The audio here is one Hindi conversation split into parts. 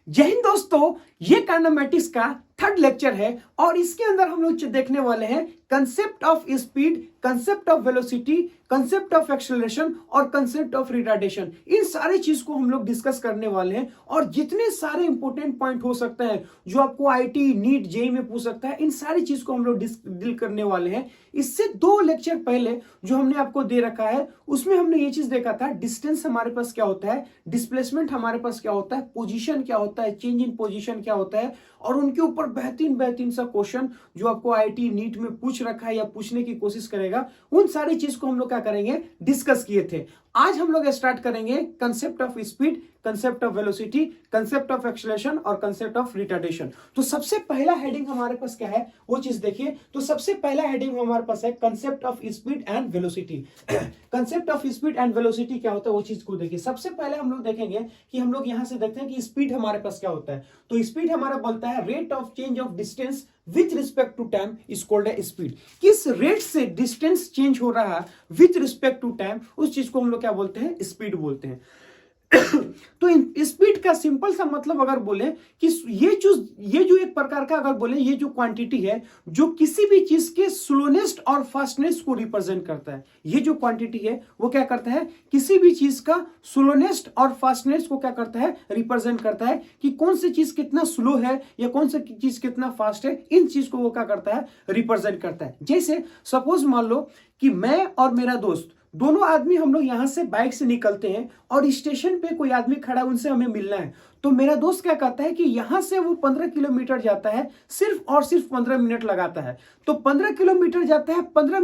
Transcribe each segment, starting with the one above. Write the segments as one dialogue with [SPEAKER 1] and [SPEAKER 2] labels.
[SPEAKER 1] जय हिंद दोस्तों, ये काइनेमेटिक्स का थर्ड लेक्चर है और इसके अंदर हम लोग देखने वाले हैं concept of speed, concept of velocity, concept of acceleration और कंसेप्ट ऑफ रिटार्डेशन। इन सारे चीज को हम लोग डिस्कस करने वाले हैं और जितने सारे इंपॉर्टेंट पॉइंट हो सकते हैं जो आपको आईटी, नीट, जेईई में पूछ सकता है, इन सारी चीज को हम लोग डील करने वाले हैं। इससे 2 लेक्चर पहले जो हमने आपको दे रखा है उसमें हमने ये चीज देखा था, डिस्टेंस हमारे पास क्या होता है, डिस्प्लेसमेंट हमारे पास क्या होता है, पोजीशन क्या होता है, चेंज इन पोजीशन क्या होता है, और उनके ऊपर बेहतरीन सा क्वेश्चन जो आपको आईटी, नीट में पूछ रखा है या पूछने की कोशिश करेगा, उन सारी चीज को हम लोग क्या करेंगे, डिस्कस किए थे। आज हम लोग स्टार्ट करेंगे concept of speed, concept of velocity, concept of acceleration और कंसेप्ट ऑफ रिटार्डेशन। तो सबसे पहला हेडिंग हमारे पास क्या है वो चीज देखिए। तो सबसे पहला हेडिंग हमारे पास है concept of speed and velocity. Concept of speed and velocity क्या होता है वो चीज को देखिए। सबसे पहले हम लोग देखेंगे कि हम लोग यहां से देखते हैं कि स्पीड हमारे पास क्या होता है। तो स्पीड हमारा बोलता है rate of change of distance with respect to time is called a speed. किस रेट से डिस्टेंस चेंज हो रहा है विथ रिस्पेक्ट टू टाइम, उस चीज को हम लोग क्या बोलते हैं, स्पीड बोलते हैं। तो स्पीड का सिंपल सा मतलब अगर बोले कि ये जो एक प्रकार का अगर बोले ये जो क्वांटिटी है जो किसी भी चीज के स्लोनेस्ट और फास्टनेस को रिप्रेजेंट करता है। ये जो क्वांटिटी है वो क्या करता है, किसी भी चीज का स्लोनेस्ट और फास्टनेस को क्या करता है, रिप्रेजेंट करता है कि कौन सी चीज कितना स्लो है या कौन सी चीज कितना फास्ट है। इन चीज को वो क्या करता है, रिप्रेजेंट करता है। जैसे सपोज मान लो कि मैं और मेरा दोस्त दोनों आदमी हम लोग यहां से बाइक से निकलते हैं और स्टेशन पे कोई आदमी खड़ा है, उनसे हमें मिलना है। तो मेरा दोस्त क्या कहता है कि यहां से वो 15 किलोमीटर जाता है, सिर्फ और सिर्फ 15 मिनट लगाता है। तो 15 किलोमीटर जाता है 15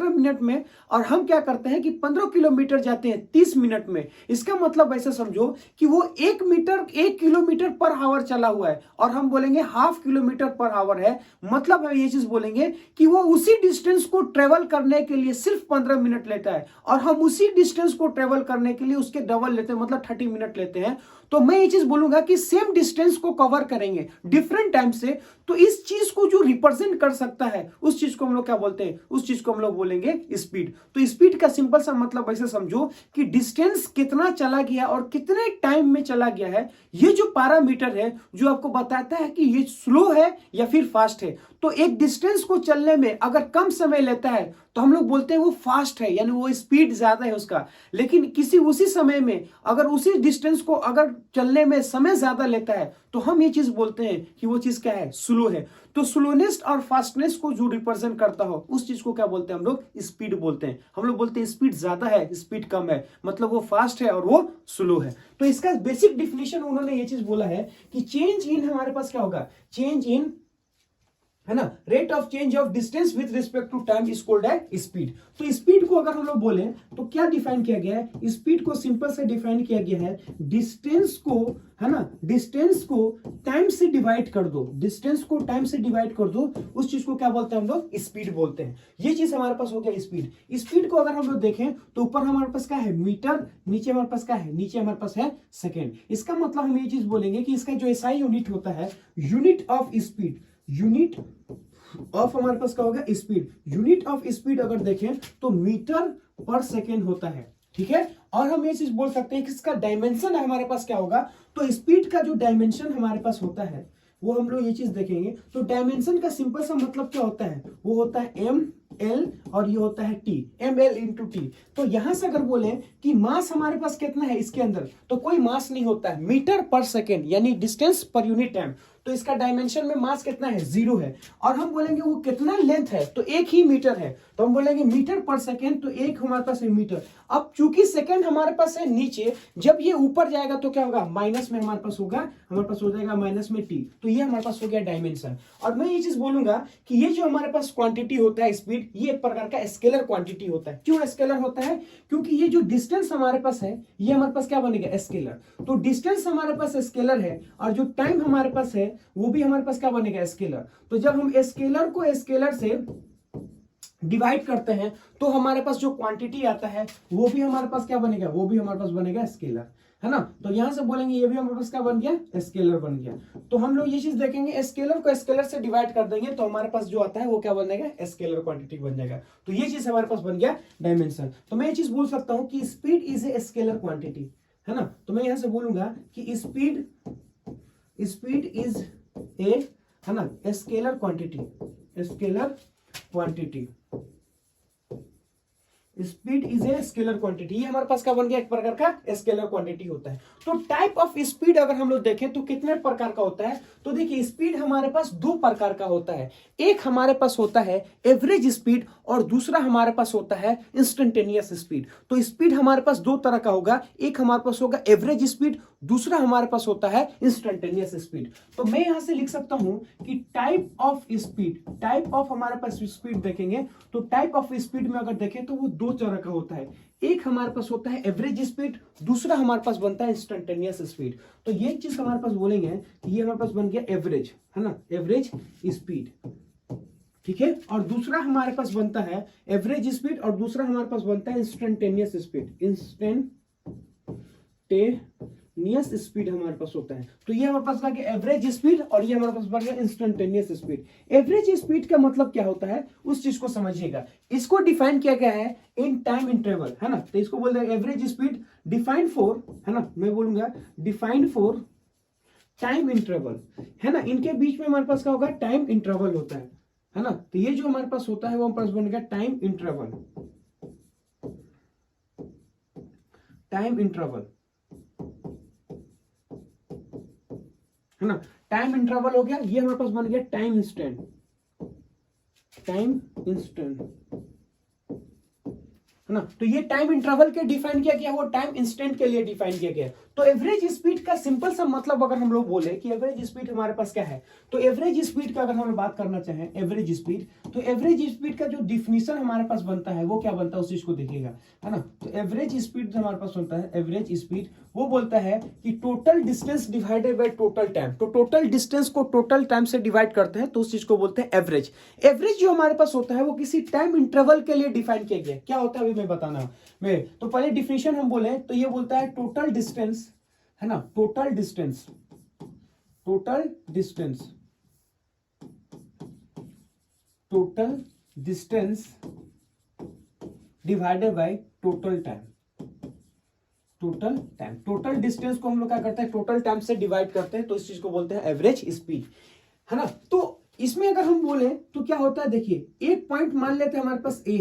[SPEAKER 1] मिनट में, और हम क्या करते हैं कि 15 किलोमीटर जाते हैं 30 मिनट में। इसका मतलब ऐसे समझो कि वो 1 किलोमीटर पर आवर चला हुआ है और हम बोलेंगे हाफ किलोमीटर पर आवर है। मतलब हम ये चीज बोलेंगे कि वो उसी डिस्टेंस को ट्रेवल करने के लिए सिर्फ 15 मिनट लेता है और हम उसी डिस्टेंस को ट्रेवल करने के लिए उसके डबल लेते हैं, मतलब 30 मिनट लेते हैं। तो मैं ये चीज बोलूंगा कि सेम डिस्टेंस को कवर करेंगे डिफरेंट टाइम से, तो इस चीज को जो रिप्रेजेंट कर सकता है उस चीज को हम लोग क्या बोलते हैं, उस चीज को हम लोग बोलेंगे स्पीड। तो स्पीड का सिंपल सा मतलब ऐसे समझो कि डिस्टेंस कितना चला गया और कितने टाइम में चला गया है, ये जो पैरामीटर है जो आपको बताता है कि ये स्लो है या फिर फास्ट है। तो एक डिस्टेंस को चलने में अगर कम समय लेता है तो हम लोग बोलते हैं वो फास्ट है, यानी वो स्पीड ज्यादा है उसका। लेकिन किसी उसी समय में अगर उसी डिस्टेंस को अगर चलने में समय ज्यादा लेता है तो हम ये चीज बोलते हैं कि वो चीज क्या है, स्लो है। तो स्लोनेस और फास्टनेस को जो रिप्रेजेंट करता हो उस चीज को क्या बोलते हैं, हम लोग स्पीड बोलते हैं। हम लोग बोलते हैं स्पीड ज्यादा है, स्पीड कम है, मतलब वो फास्ट है और वो स्लो है। तो इसका बेसिक डिफिनेशन उन्होंने ये चीज बोला है कि चेंज इन हमारे पास क्या होगा, चेंज इन, है ना, rate of change of distance with respect to time is called है स्पीड। तो स्पीड को अगर हम लोग बोले तो क्या डिफाइन किया गया है, स्पीड को सिंपल से डिफाइन किया गया है डिस्टेंस को, है ना, डिस्टेंस को टाइम से डिवाइड कर दो, डिस्टेंस को टाइम से डिवाइड कर दो, उस चीज को क्या बोलते हैं हम लोग, स्पीड बोलते हैं। ये चीज हमारे पास हो गया स्पीड। स्पीड को अगर हम लोग देखें तो ऊपर हमारे पास क्या है, मीटर, नीचे हमारे पास क्या है, नीचे हमारे पास है सेकेंड। इसका मतलब हम ये चीज बोलेंगे कि इसका जो एसआई यूनिट होता है, unit of speed, unit of हमारे पास क्या होगा, स्पीड। यूनिट ऑफ स्पीड अगर देखें तो मीटर पर सेकेंड होता है, ठीक है। और हम ये चीज बोल सकते हैं कि इसका डायमेंशन हमारे पास क्या होगा, तो स्पीड का जो डायमेंशन हमारे पास होता है वो हम लोग ये चीज देखेंगे। तो डायमेंशन का सिंपल सा मतलब क्या होता है, वो होता है एम एल और ये होता है T, M L into T. तो यहां से अगर बोले कि मास हमारे पास कितना है इसके अंदर, तो कोई मास नहीं होता है, मीटर पर सेकेंड यानी डिस्टेंस पर यूनिट टाइम। तो इसका डायमेंशन में मास कितना है, 0 है। और हम बोलेंगे वो कितना लेंथ है, तो 1 ही मीटर है, तो हम बोलेंगे मीटर पर सेकेंड, तो 1 हमारे पास है मीटर। अब चूंकि सेकेंड हमारे पास है नीचे, जब ये ऊपर जाएगा तो क्या होगा, माइनस में हमारे पास होगा, हमारे पास हो जाएगा माइनस में टी। तो ये हमारे पास हो गया डायमेंशन। और मैं ये चीज बोलूंगा कि ये जो हमारे पास क्वांटिटी होता है स्पीड, ये एक प्रकार का स्केलर क्वांटिटी होता है। क्यों स्केलर होता है, क्योंकि ये जो डिस्टेंस हमारे पास है ये हमारे पास क्या बनेगा, स्केलर। तो डिस्टेंस हमारे पास स्केलर है और जो टाइम हमारे पास है वो भी हमारे पास क्या बनेगा, स्केलर। तो जब हम स्केलर को स्केलर से डिवाइड करते हैं तो हमारे पास जो क्वांटिटी आता है वो भी हमारे पास क्या बनेगा, वो भी हमारे पास बनेगा स्केलर, है ना। तो यहां से बोलेंगे ये भी हमारे पास क्या बन गया, स्केलर बन गया। तो हम लोग ये चीज देखेंगे, स्केलर को स्केलर से डिवाइड कर देंगे तो हमारे पास जो आता है वो क्या बनेगा, स्केलर क्वांटिटी बन जाएगा। तो ये चीज हमारे पास बन गया डायमेंशन। तो मैं ये चीज बोल सकता हूं कि speed is a scalar quantity, है ना। तो मैं यहां से बोलूंगा कि स्पीड स्पीड इज ए, है ना, scalar quantity, scalar quantity, speed is a scalar quantity. ये हमारे पास क्या बन गया, एक प्रकार का स्केलर क्वांटिटी होता है। तो टाइप ऑफ स्पीड अगर हम लोग देखें तो कितने प्रकार का होता है, तो देखिए स्पीड हमारे पास दो प्रकार का होता है। एक हमारे पास होता है एवरेज स्पीड और दूसरा हमारे पास होता है इंस्टेंटेनियस स्पीड। तो स्पीड हमारे पास दो तरह का होगा, एक हमारे पास होगा एवरेज स्पीड, दूसरा हमारे पास होता है इंस्टेंटेनियस स्पीड। तो मैं यहां से लिख सकता हूं कि type of speed, type of हमारे पास स्पीड देखेंगे तो टाइप ऑफ स्पीड में अगर देखें तो वो दो तरह का होता है। एक हमारे पास होता है एवरेज स्पीड, दूसरा हमारे पास बनता है इंस्टेंटेनियस स्पीड। तो ये चीज हमारे पास बोलेंगे कि ये हमारे पास बन गया एवरेज, है ना, एवरेज स्पीड, ठीक है। और दूसरा हमारे पास बनता है एवरेज स्पीड और दूसरा हमारे पास बनता है इंस्टेंटेनियस स्पीड, इंस्टेंटेनियस स्पीड हमारे पास होता है। तो ये हमारे पास गया एवरेज स्पीड और ये हमारे पास बन गया इंस्टेंटेनियस स्पीड। एवरेज स्पीड का मतलब क्या होता है उस चीज को समझिएगा। इसको डिफाइन किया गया है इन टाइम इंटरवल, है ना। तो इसको बोलते हैं एवरेज स्पीड डिफाइंड फॉर, है ना, मैं बोलूंगा डिफाइंड फॉर टाइम इंटरवल, है ना। इनके बीच में हमारे पास क्या होगा, टाइम इंटरवल होता है ना। तो ये जो हमारे पास होता है वो हमारे पास बन गया टाइम इंटरवल, टाइम इंटरवल, है ना। टाइम इंटरवल हो गया, ये हमारे पास बन गया टाइम इंस्टेंट, टाइम इंस्टेंट, है ना। तो ये टाइम इंटरवल के डिफाइन किया गया, वो टाइम इंस्टेंट के लिए डिफाइन किया गया। तो एवरेज स्पीड का सिंपल सा मतलब अगर हम लोग बोले कि एवरेज स्पीड हमारे पास क्या है, तो एवरेज स्पीड का अगर हम बात करना चाहें एवरेज स्पीड, तो एवरेज स्पीड का जो डिफिनीशन हमारे पास बनता है वो क्या बनता है उस चीज को देखिएगा, है ना। तो एवरेज स्पीड हमारे पास बनता है, एवरेज स्पीड वो बोलता है कि total distance divided by total time. तो टोटल डिस्टेंस को टोटल टाइम से डिवाइड करते हैं तो उस चीज को बोलते हैं एवरेज। एवरेज जो हमारे पास होता है वो किसी टाइम इंटरवल के लिए डिफाइन किया गया। क्या होता है अभी मैं बताना मैं, तो पहले डिफिनीशन हम बोले तो ये बोलता है टोटल डिस्टेंस, है ना, total distance, total distance, total distance divided by total time, total time. Total distance को हम लोग क्या करते हैं, टोटल टाइम से डिवाइड करते हैं तो इस चीज को बोलते हैं एवरेज स्पीड, है ना। तो इसमें अगर हम बोले तो क्या होता है, देखिए एक पॉइंट मान लेते हैं हमारे पास ए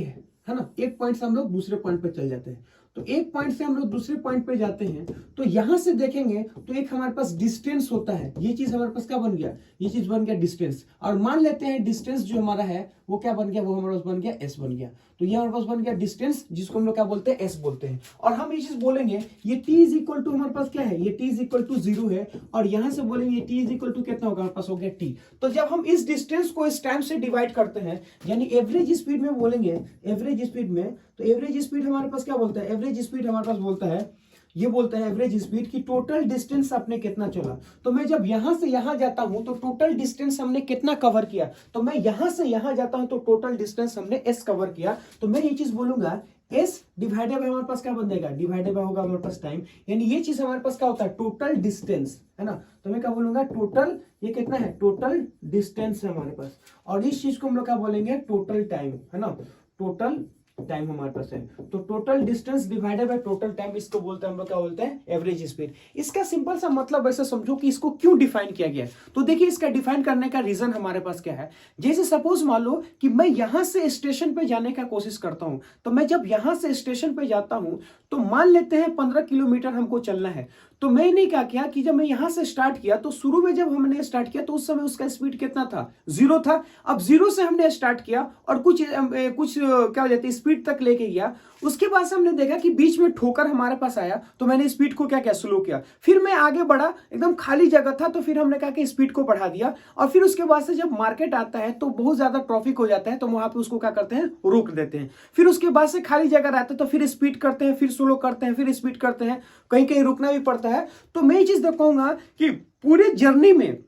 [SPEAKER 1] है ना, एक पॉइंट से हम लोग दूसरे पॉइंट पे चल जाते हैं। तो एक पॉइंट से हम लोग दूसरे पॉइंट पे जाते हैं तो यहां से देखेंगे तो एक हमारे पास डिस्टेंस होता है, ये चीज हमारे पास क्या बन गया, ये चीज बन गया डिस्टेंस। और मान लेते हैं डिस्टेंस जो हमारा है वो क्या बन गया, वो हमारे पास बन गया एस बन गया। तो ये हमारे पास बन गया डिस्टेंस जिसको हम लोग क्या बोलते हैं, एस बोलते हैं। और हम ये चीज बोलेंगे ये टी इज इक्वल टू हमारे पास क्या है, ये टी इज इक्वल टू 0 है। और यहां से बोलेंगे ये टी इज इक्वल टू कितना होगा, हमारे पास हो गया टी। तो जब हम इस डिस्टेंस को इस टाइम से डिवाइड करते हैं यानी एवरेज स्पीड में बोलेंगे, एवरेज स्पीड में, तो एवरेज स्पीड हमारे पास क्या बोलता है, एवरेज स्पीड हमारे पास बोलता है, ये बोलता है एवरेज स्पीड की टोटल डिस्टेंस आपने कितना चला। तो मैं जब यहां से यहां जाता हूं तो टोटल डिस्टेंस हमने कितना कवर किया, तो मैं यहां से यहां जाता हूं तो टोटल डिस्टेंस हमने एस कवर किया। तो मैं ये चीज बोलूंगा एस डिवाइडेड बाय हमारे पास क्या बन जाएगा, डिवाइडेड बाय होगा हमारे पास टाइम, यानी ये चीज हमारे पास क्या होता है टोटल डिस्टेंस, है ना। तो मैं क्या बोलूंगा टोटल, ये कितना है टोटल डिस्टेंस है हमारे पास। और इस चीज को हम लोग क्या बोलेंगे टोटल टाइम, है ना, टोटल टाइम हमारे पास है। तो total distance divided by total time, इसको बोलते हैं हम लोग क्या बोलते हैं एवरेज स्पीड। इसका सिंपल सा मतलब ऐसा समझो कि इसको क्यों डिफाइन किया गया है। तो देखिए इसका डिफाइन करने का रीजन हमारे पास क्या है, जैसे सपोज मान लो कि मैं यहां से स्टेशन पे जाने का कोशिश करता हूं। तो मैं जब यहां से स्टेशन पे जाता हूं तो मान लेते हैं 15 किलोमीटर हमको चलना है। तो मैंने क्या किया कि जब मैं यहां से स्टार्ट किया तो शुरू में जब हमने स्टार्ट किया तो उस समय उसका स्पीड कितना था, 0 था। अब 0 से हमने स्टार्ट किया और कुछ क्या हो जाती है स्पीड तक लेके गया। उसके बाद से हमने देखा कि बीच में ठोकर हमारे पास आया तो मैंने स्पीड को क्या किया, स्लो किया। फिर मैं आगे बढ़ा, एकदम खाली जगह था तो फिर हमने कहा कि स्पीड को बढ़ा दिया। और फिर उसके बाद से जब मार्केट आता है तो बहुत ज्यादा ट्रैफिक हो जाता है तो वहां पे उसको क्या करते हैं, रोक देते हैं। फिर उसके बाद से खाली जगह रहता है तो फिर स्पीड करते हैं, फिर स्लो करते हैं, फिर स्पीड करते हैं, कहीं कहीं रुकना भी पड़ता है। तो मैं ये चीज देखूंगा कि पूरे जर्नी में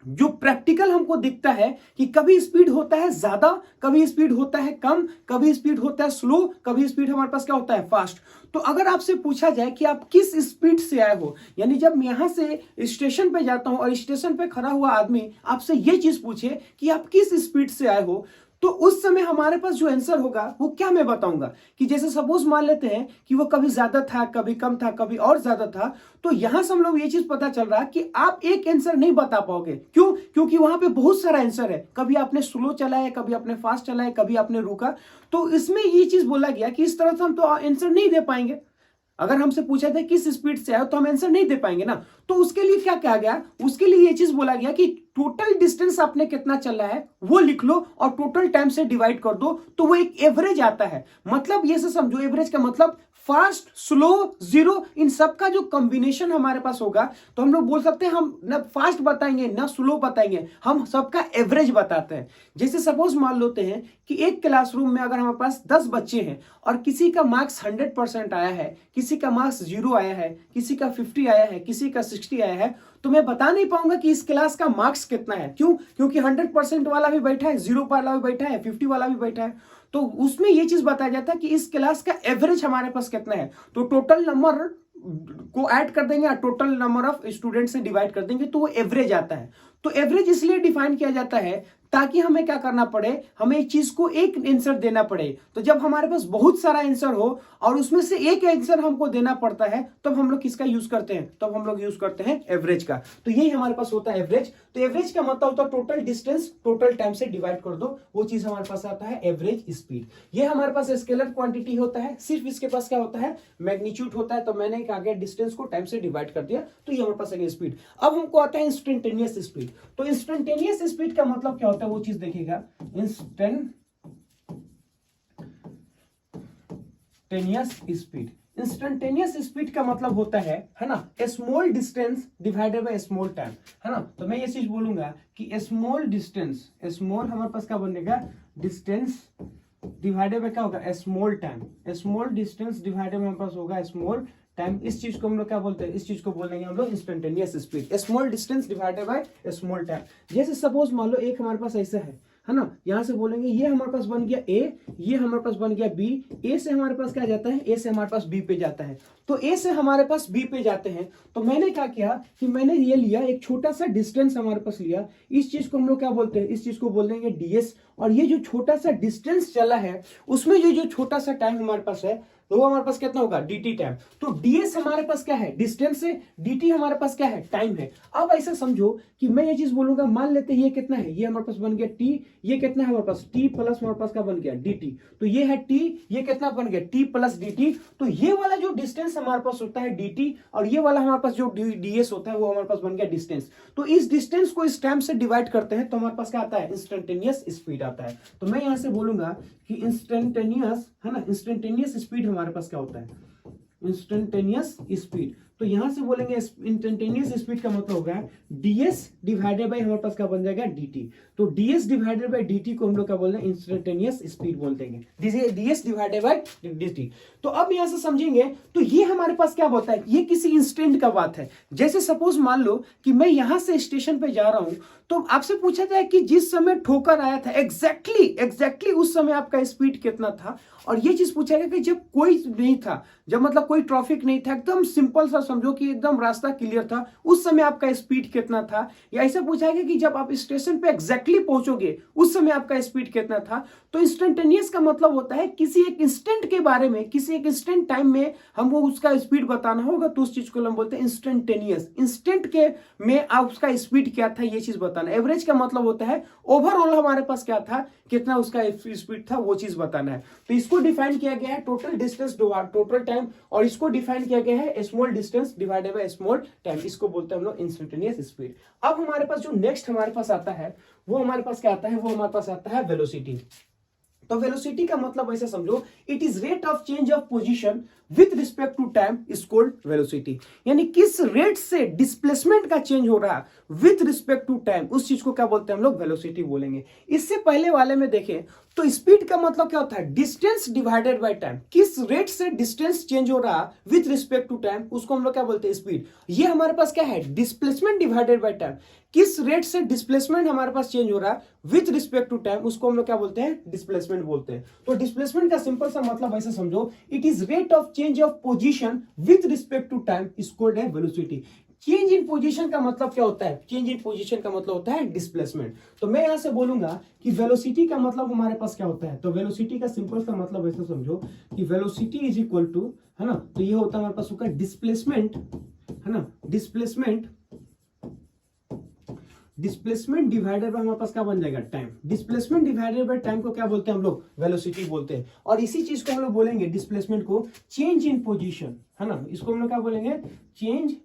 [SPEAKER 1] जो प्रैक्टिकल हमको दिखता है कि कभी स्पीड होता है ज्यादा, कभी स्पीड होता है कम, कभी स्पीड होता है स्लो, कभी स्पीड हमारे पास क्या होता है फास्ट। तो अगर आपसे पूछा जाए कि आप किस स्पीड से आए हो, यानी जब मैं यहां से स्टेशन पे जाता हूं और स्टेशन पे खड़ा हुआ आदमी आपसे ये चीज पूछे कि आप किस स्पीड से आए हो, तो उस समय हमारे पास जो आंसर होगा वो क्या मैं बताऊंगा कि जैसे सपोज मान लेते हैं कि वो कभी ज्यादा था, कभी कम था, कभी और ज्यादा था, तो यहां से हम लोग ये चीज पता चल रहा है कि आप एक आंसर नहीं बता पाओगे। क्यों? क्योंकि वहां पे बहुत सारा आंसर है, कभी आपने स्लो चलाया, कभी आपने फास्ट चलाया, कभी आपने रुका। तो इसमें ये चीज बोला गया कि इस तरह से हम तो आंसर नहीं दे पाएंगे। अगर हमसे पूछा था किस स्पीड से आए तो हम आंसर नहीं दे पाएंगे ना। तो उसके लिए क्या कहा गया, उसके लिए ये चीज बोला गया कि टोटल डिस्टेंस आपने कितना चला है वो लिख लो और टोटल टाइम से डिवाइड कर दो, तो वो एक एवरेज आता है। मतलब ये से समझो, एवरेज का मतलब फास्ट, स्लो, जीरो, इन सब का जो कॉम्बिनेशन हमारे पास होगा, तो हम लोग बोल सकते हैं हम ना फास्ट बताएंगे ना स्लो बताएंगे, हम सबका एवरेज बताते हैं। जैसे सपोज मान लेते हैं कि एक क्लासरूम में अगर हमारे पास 10 बच्चे हैं और किसी का मार्क्स 100% आया है, किसी का मार्क्स 0 आया है, किसी का 50 आया है, किसी का 60 आया है, तो मैं बता नहीं पाऊंगा कि इस क्लास का मार्क्स कितना है। क्यों? क्योंकि 100% वाला भी बैठा है, 0 वाला भी बैठा है, 50 वाला भी बैठा है। तो उसमें यह चीज बताया जाता है कि इस क्लास का एवरेज हमारे पास कितना है, तो टोटल नंबर को ऐड कर देंगे, टोटल नंबर ऑफ स्टूडेंट से डिवाइड कर देंगे, तो वो एवरेज आता है। तो एवरेज इसलिए डिफाइन किया जाता है ताकि हमें क्या करना पड़े, हमें एक चीज को एक आंसर देना पड़े। तो जब हमारे पास बहुत सारा आंसर हो और उसमें से एक आंसर हमको देना पड़ता है, तब हम लोग किसका यूज करते हैं, तब हम लोग यूज करते हैं एवरेज का। तो यही हमारे पास होता है एवरेज। तो एवरेज का मतलब होता है टोटल डिस्टेंस टोटल टाइम से डिवाइड कर दो, वो चीज हमारे पास आता है एवरेज स्पीड। ये हमारे पास स्केलर क्वांटिटी होता है, सिर्फ इसके पास क्या होता है, मैग्नीट्यूड होता है। तो मैंने क्या किया, डिस्टेंस को टाइम से डिवाइड कर दिया, तो ये हमारे पास है स्पीड। अब हमको आता है इंस्टेंटेनियस स्पीड। तो इंस्टेंटेनियस स्पीड का मतलब क्या होता है, वो चीज देखिएगा। इंस्टेंटेनियस स्पीड का मतलब होता है ना, small distance divided by small time, है ना। तो मैं ये चीज बोलूंगा कि स्मॉल डिस्टेंस, स्मॉल हमारे पास क्या बनेगा, डिस्टेंस डिवाइडेड बाय क्या होगा, small time. Small distance divided bye हमारे पास होगा स्मॉल टाइम। इस चीज को हम लोग क्या बोलते हैं, इस चीज को बोलेंगे हम लोग instantaneous speed, small distance divided by small time. जैसे सपोज मान लो एक हमारे पास ऐसा है ना, यहां से बोलेंगे ये हमारे पास बन गया ए, ये हमारे पास बन गया बी, ए से हमारे पास क्या जाता है, ए से हमारे पास बी पे जाता है। तो ए से हमारे पास बी पे जाते हैं, तो मैंने क्या किया कि मैंने ये लिया एक छोटा सा डिस्टेंस हमारे पास लिया, इस चीज को हम लोग क्या बोलते हैं, इस चीज को बोल देंगे डीएस। और ये जो छोटा सा डिस्टेंस चला है उसमें ये जो छोटा सा टाइम हमारे पास है, तो वो हमारे पास कितना होगा, dt टाइम। तो ds हमारे पास क्या है, डिस्टेंस है, dt हमारे पास क्या है, टाइम है। अब ऐसा समझो कि मैं ये चीज बोलूंगा, मान लेते हैं ये कितना है, ये हमारे पास बन गया t, ये कितना है हमारे पास t प्लस हमारे पास क्या बन गया dt। तो ये है t, ये कितना बन गया t प्लस dt। तो ये वाला जो डिस्टेंस हमारे पास होता है dt, और ये वाला हमारे पास जो ds होता है वो हमारे पास बन गया डिस्टेंस। तो इस डिस्टेंस को इस टाइम से डिवाइड करते हैं तो हमारे पास क्या आता है, इंस्टेंटेनियस स्पीड आता है। तो मैं यहां से बोलूंगा कि इंस्टेंटेनियस, है ना, इंस्टेंटेनियस स्पीड हमारे पास क्या होता है, इंस्टेंटेनियस स्पीड। तो यहां से बोलेंगे इंस्टेंटेनियस स्पीड का मतलब होगा ds डिवाइडेड बाय हमारे पास क्या बन जाएगा dt। तो ds डिवाइडेड बाय dt को हम लोग क्या बोल रहे हैं, इंस्टेंटेनियस स्पीड बोल देंगे, ds डिवाइडेड बाय dt। तो अब यहां से समझेंगे, तो ये हमारे पास क्या होता है, ये किसी इंस्टेंट का बात है। जैसे सपोज मान लो कि मैं यहां से स्टेशन पे जा रहा हूं, तो आपसे पूछा जाए कि जिस समय ठोकर आया था एग्जैक्टली उस समय आपका स्पीड कितना था। और ये चीज पूछा गया कि जब कोई नहीं था, जब मतलब कोई ट्रैफिक नहीं था, एकदम सिंपल सा समझो कि एकदम रास्ता क्लियर था, उस समय आपका स्पीड कितना था। या ऐसा पूछा गया कि जब आप स्टेशन पे एग्जैक्टली पहुंचोगे उस समय आपका स्पीड कितना था। तो इंस्टेंटेनियस का मतलब होता है किसी एक इंस्टेंट के बारे में, किसी एक इंस्टेंट टाइम में हमको उसका स्पीड बताना होगा, तो उस चीज को हम बोलते हैं इंस्टेंटेनियस। इंस्टेंट के में आप उसका स्पीड क्या था ये चीज बताना। एवरेज का मतलब होता है ओवरऑल हमारे पास क्या था, कितना उसका स्पीड था, वो चीज बताना है। तो इसको डिफाइन किया गया है टोटल डिस्टेंस टोटल टाइम, और इसको डिफाइन किया गया है small distance divided by small time. इसको बोलते हैं हम लोग इंस्टेंटेनियस स्पीड। अब हमारे पास जो नेक्स्ट हमारे पास आता है वो हमारे पास क्या आता है, वो हमारे पास आता है वेलोसिटी। तो वेलोसिटी का मतलब ऐसा समझो, it is rate of change of position with respect to time is called velocity. यानी किस रेट से डिस्प्लेसमेंट का चेंज हो रहा है विद रिस्पेक्ट टू टाइम, उस चीज को क्या बोलते हैं हम लोग, वेलोसिटी बोलेंगे। इससे पहले वाले में देखें तो स्पीड का मतलब क्या होता है, डिस्टेंस डिवाइडेड बाय टाइम। किस रेट से डिस्टेंस चेंज हो रहा विद रिस्पेक्ट टू टाइम, उसको हम लोग क्या बोलते हैं, स्पीड। ये हमारे पास क्या है, डिस्प्लेसमेंट डिवाइडेड बाय टाइम। किस रेट से डिस्प्लेसमेंट हमारे पास चेंज हो रहा है विद रिस्पेक्ट टू टाइम, उसको हम लोग क्या बोलते हैं, डिस्प्लेसमेंट बोलते हैं। तो डिस्प्लेसमेंट का सिंपल सा मतलब ऐसा समझो, it is rate of change of position with respect to time is called है वेलोसिटी। चेंज इन पोजीशन का मतलब क्या होता है? चेंज इन पोजीशन का मतलब होता है डिस्प्लेसमेंट। तो मैं यहां से बोलूंगा कि वेलोसिटी का मतलब हमारे पास क्या होता है? तो वेलोसिटी का सिंपल सा मतलब ऐसे समझो कि वेलोसिटी इज इक्वल टू, है ना, तो ये होता है हमारे पास होगा डिस्प्लेसमेंट, है ना, डिस्प्लेसमेंट डिवाइडेड बाय हमारे पास क्या बन जाएगा? Time. Displacement divided by time को क्या बोलते हैं हम लोग? वेलोसिटी बोलते हैं। और इसी चीज को हम लोग बोलेंगे डिस्प्लेसमेंट को चेंज इन पोजीशन, है ना, इसको हम लोग क्या बोलेंगे? चेंज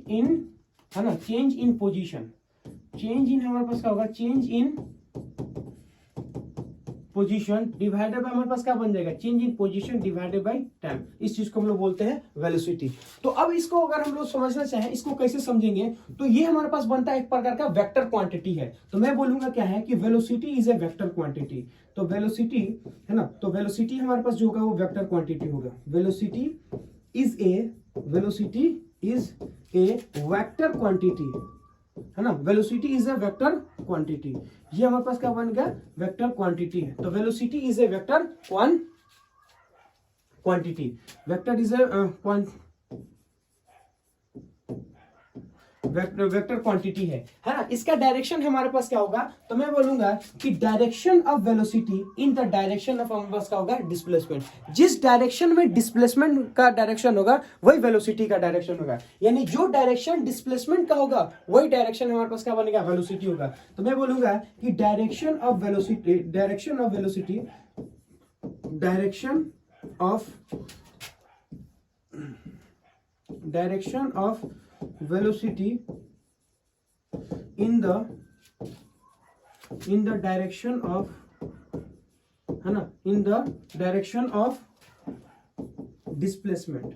[SPEAKER 1] इन, है ना, change in position. Change in हमारे पास क्या होगा? Change in position divided by हमारे पास क्या बन जाएगा? Change in position divided by time. इस चीज को हम लोग बोलते हैं वेलोसिटी। तो अब इसको अगर हम लोग समझना चाहें, इसको कैसे समझेंगे? तो ये हमारे पास बनता है एक प्रकार का वेक्टर क्वांटिटी है। तो मैं बोलूंगा क्या है कि velocity is a vector quantity. तो वेलोसिटी, है ना, तो वेलोसिटी हमारे पास जो होगा वो वेक्टर क्वांटिटी होगा। Velocity is a vector quantity, है ना, velocity is a vector quantity. ये हमारे पास क्या बन गया? वेक्टर क्वांटिटी है। तो velocity is a vector quantity. Vector is a vector quantity है ना। इसका डायरेक्शन हमारे पास क्या होगा? तो मैं बोलूंगा कि direction of velocity in the direction of हमारे पास क्या होगा? डिस्प्लेसमेंट। जिस डायरेक्शन में डिस्प्लेसमेंट का डायरेक्शन होगा वही वेलोसिटी का डायरेक्शन होगा। यानी जो डायरेक्शन डिस्प्लेसमेंट का होगा वही डायरेक्शन हमारे पास क्या बनेगा? वेलोसिटी होगा। तो मैं बोलूंगा कि direction of velocity in the direction of, है ना, in the direction of displacement।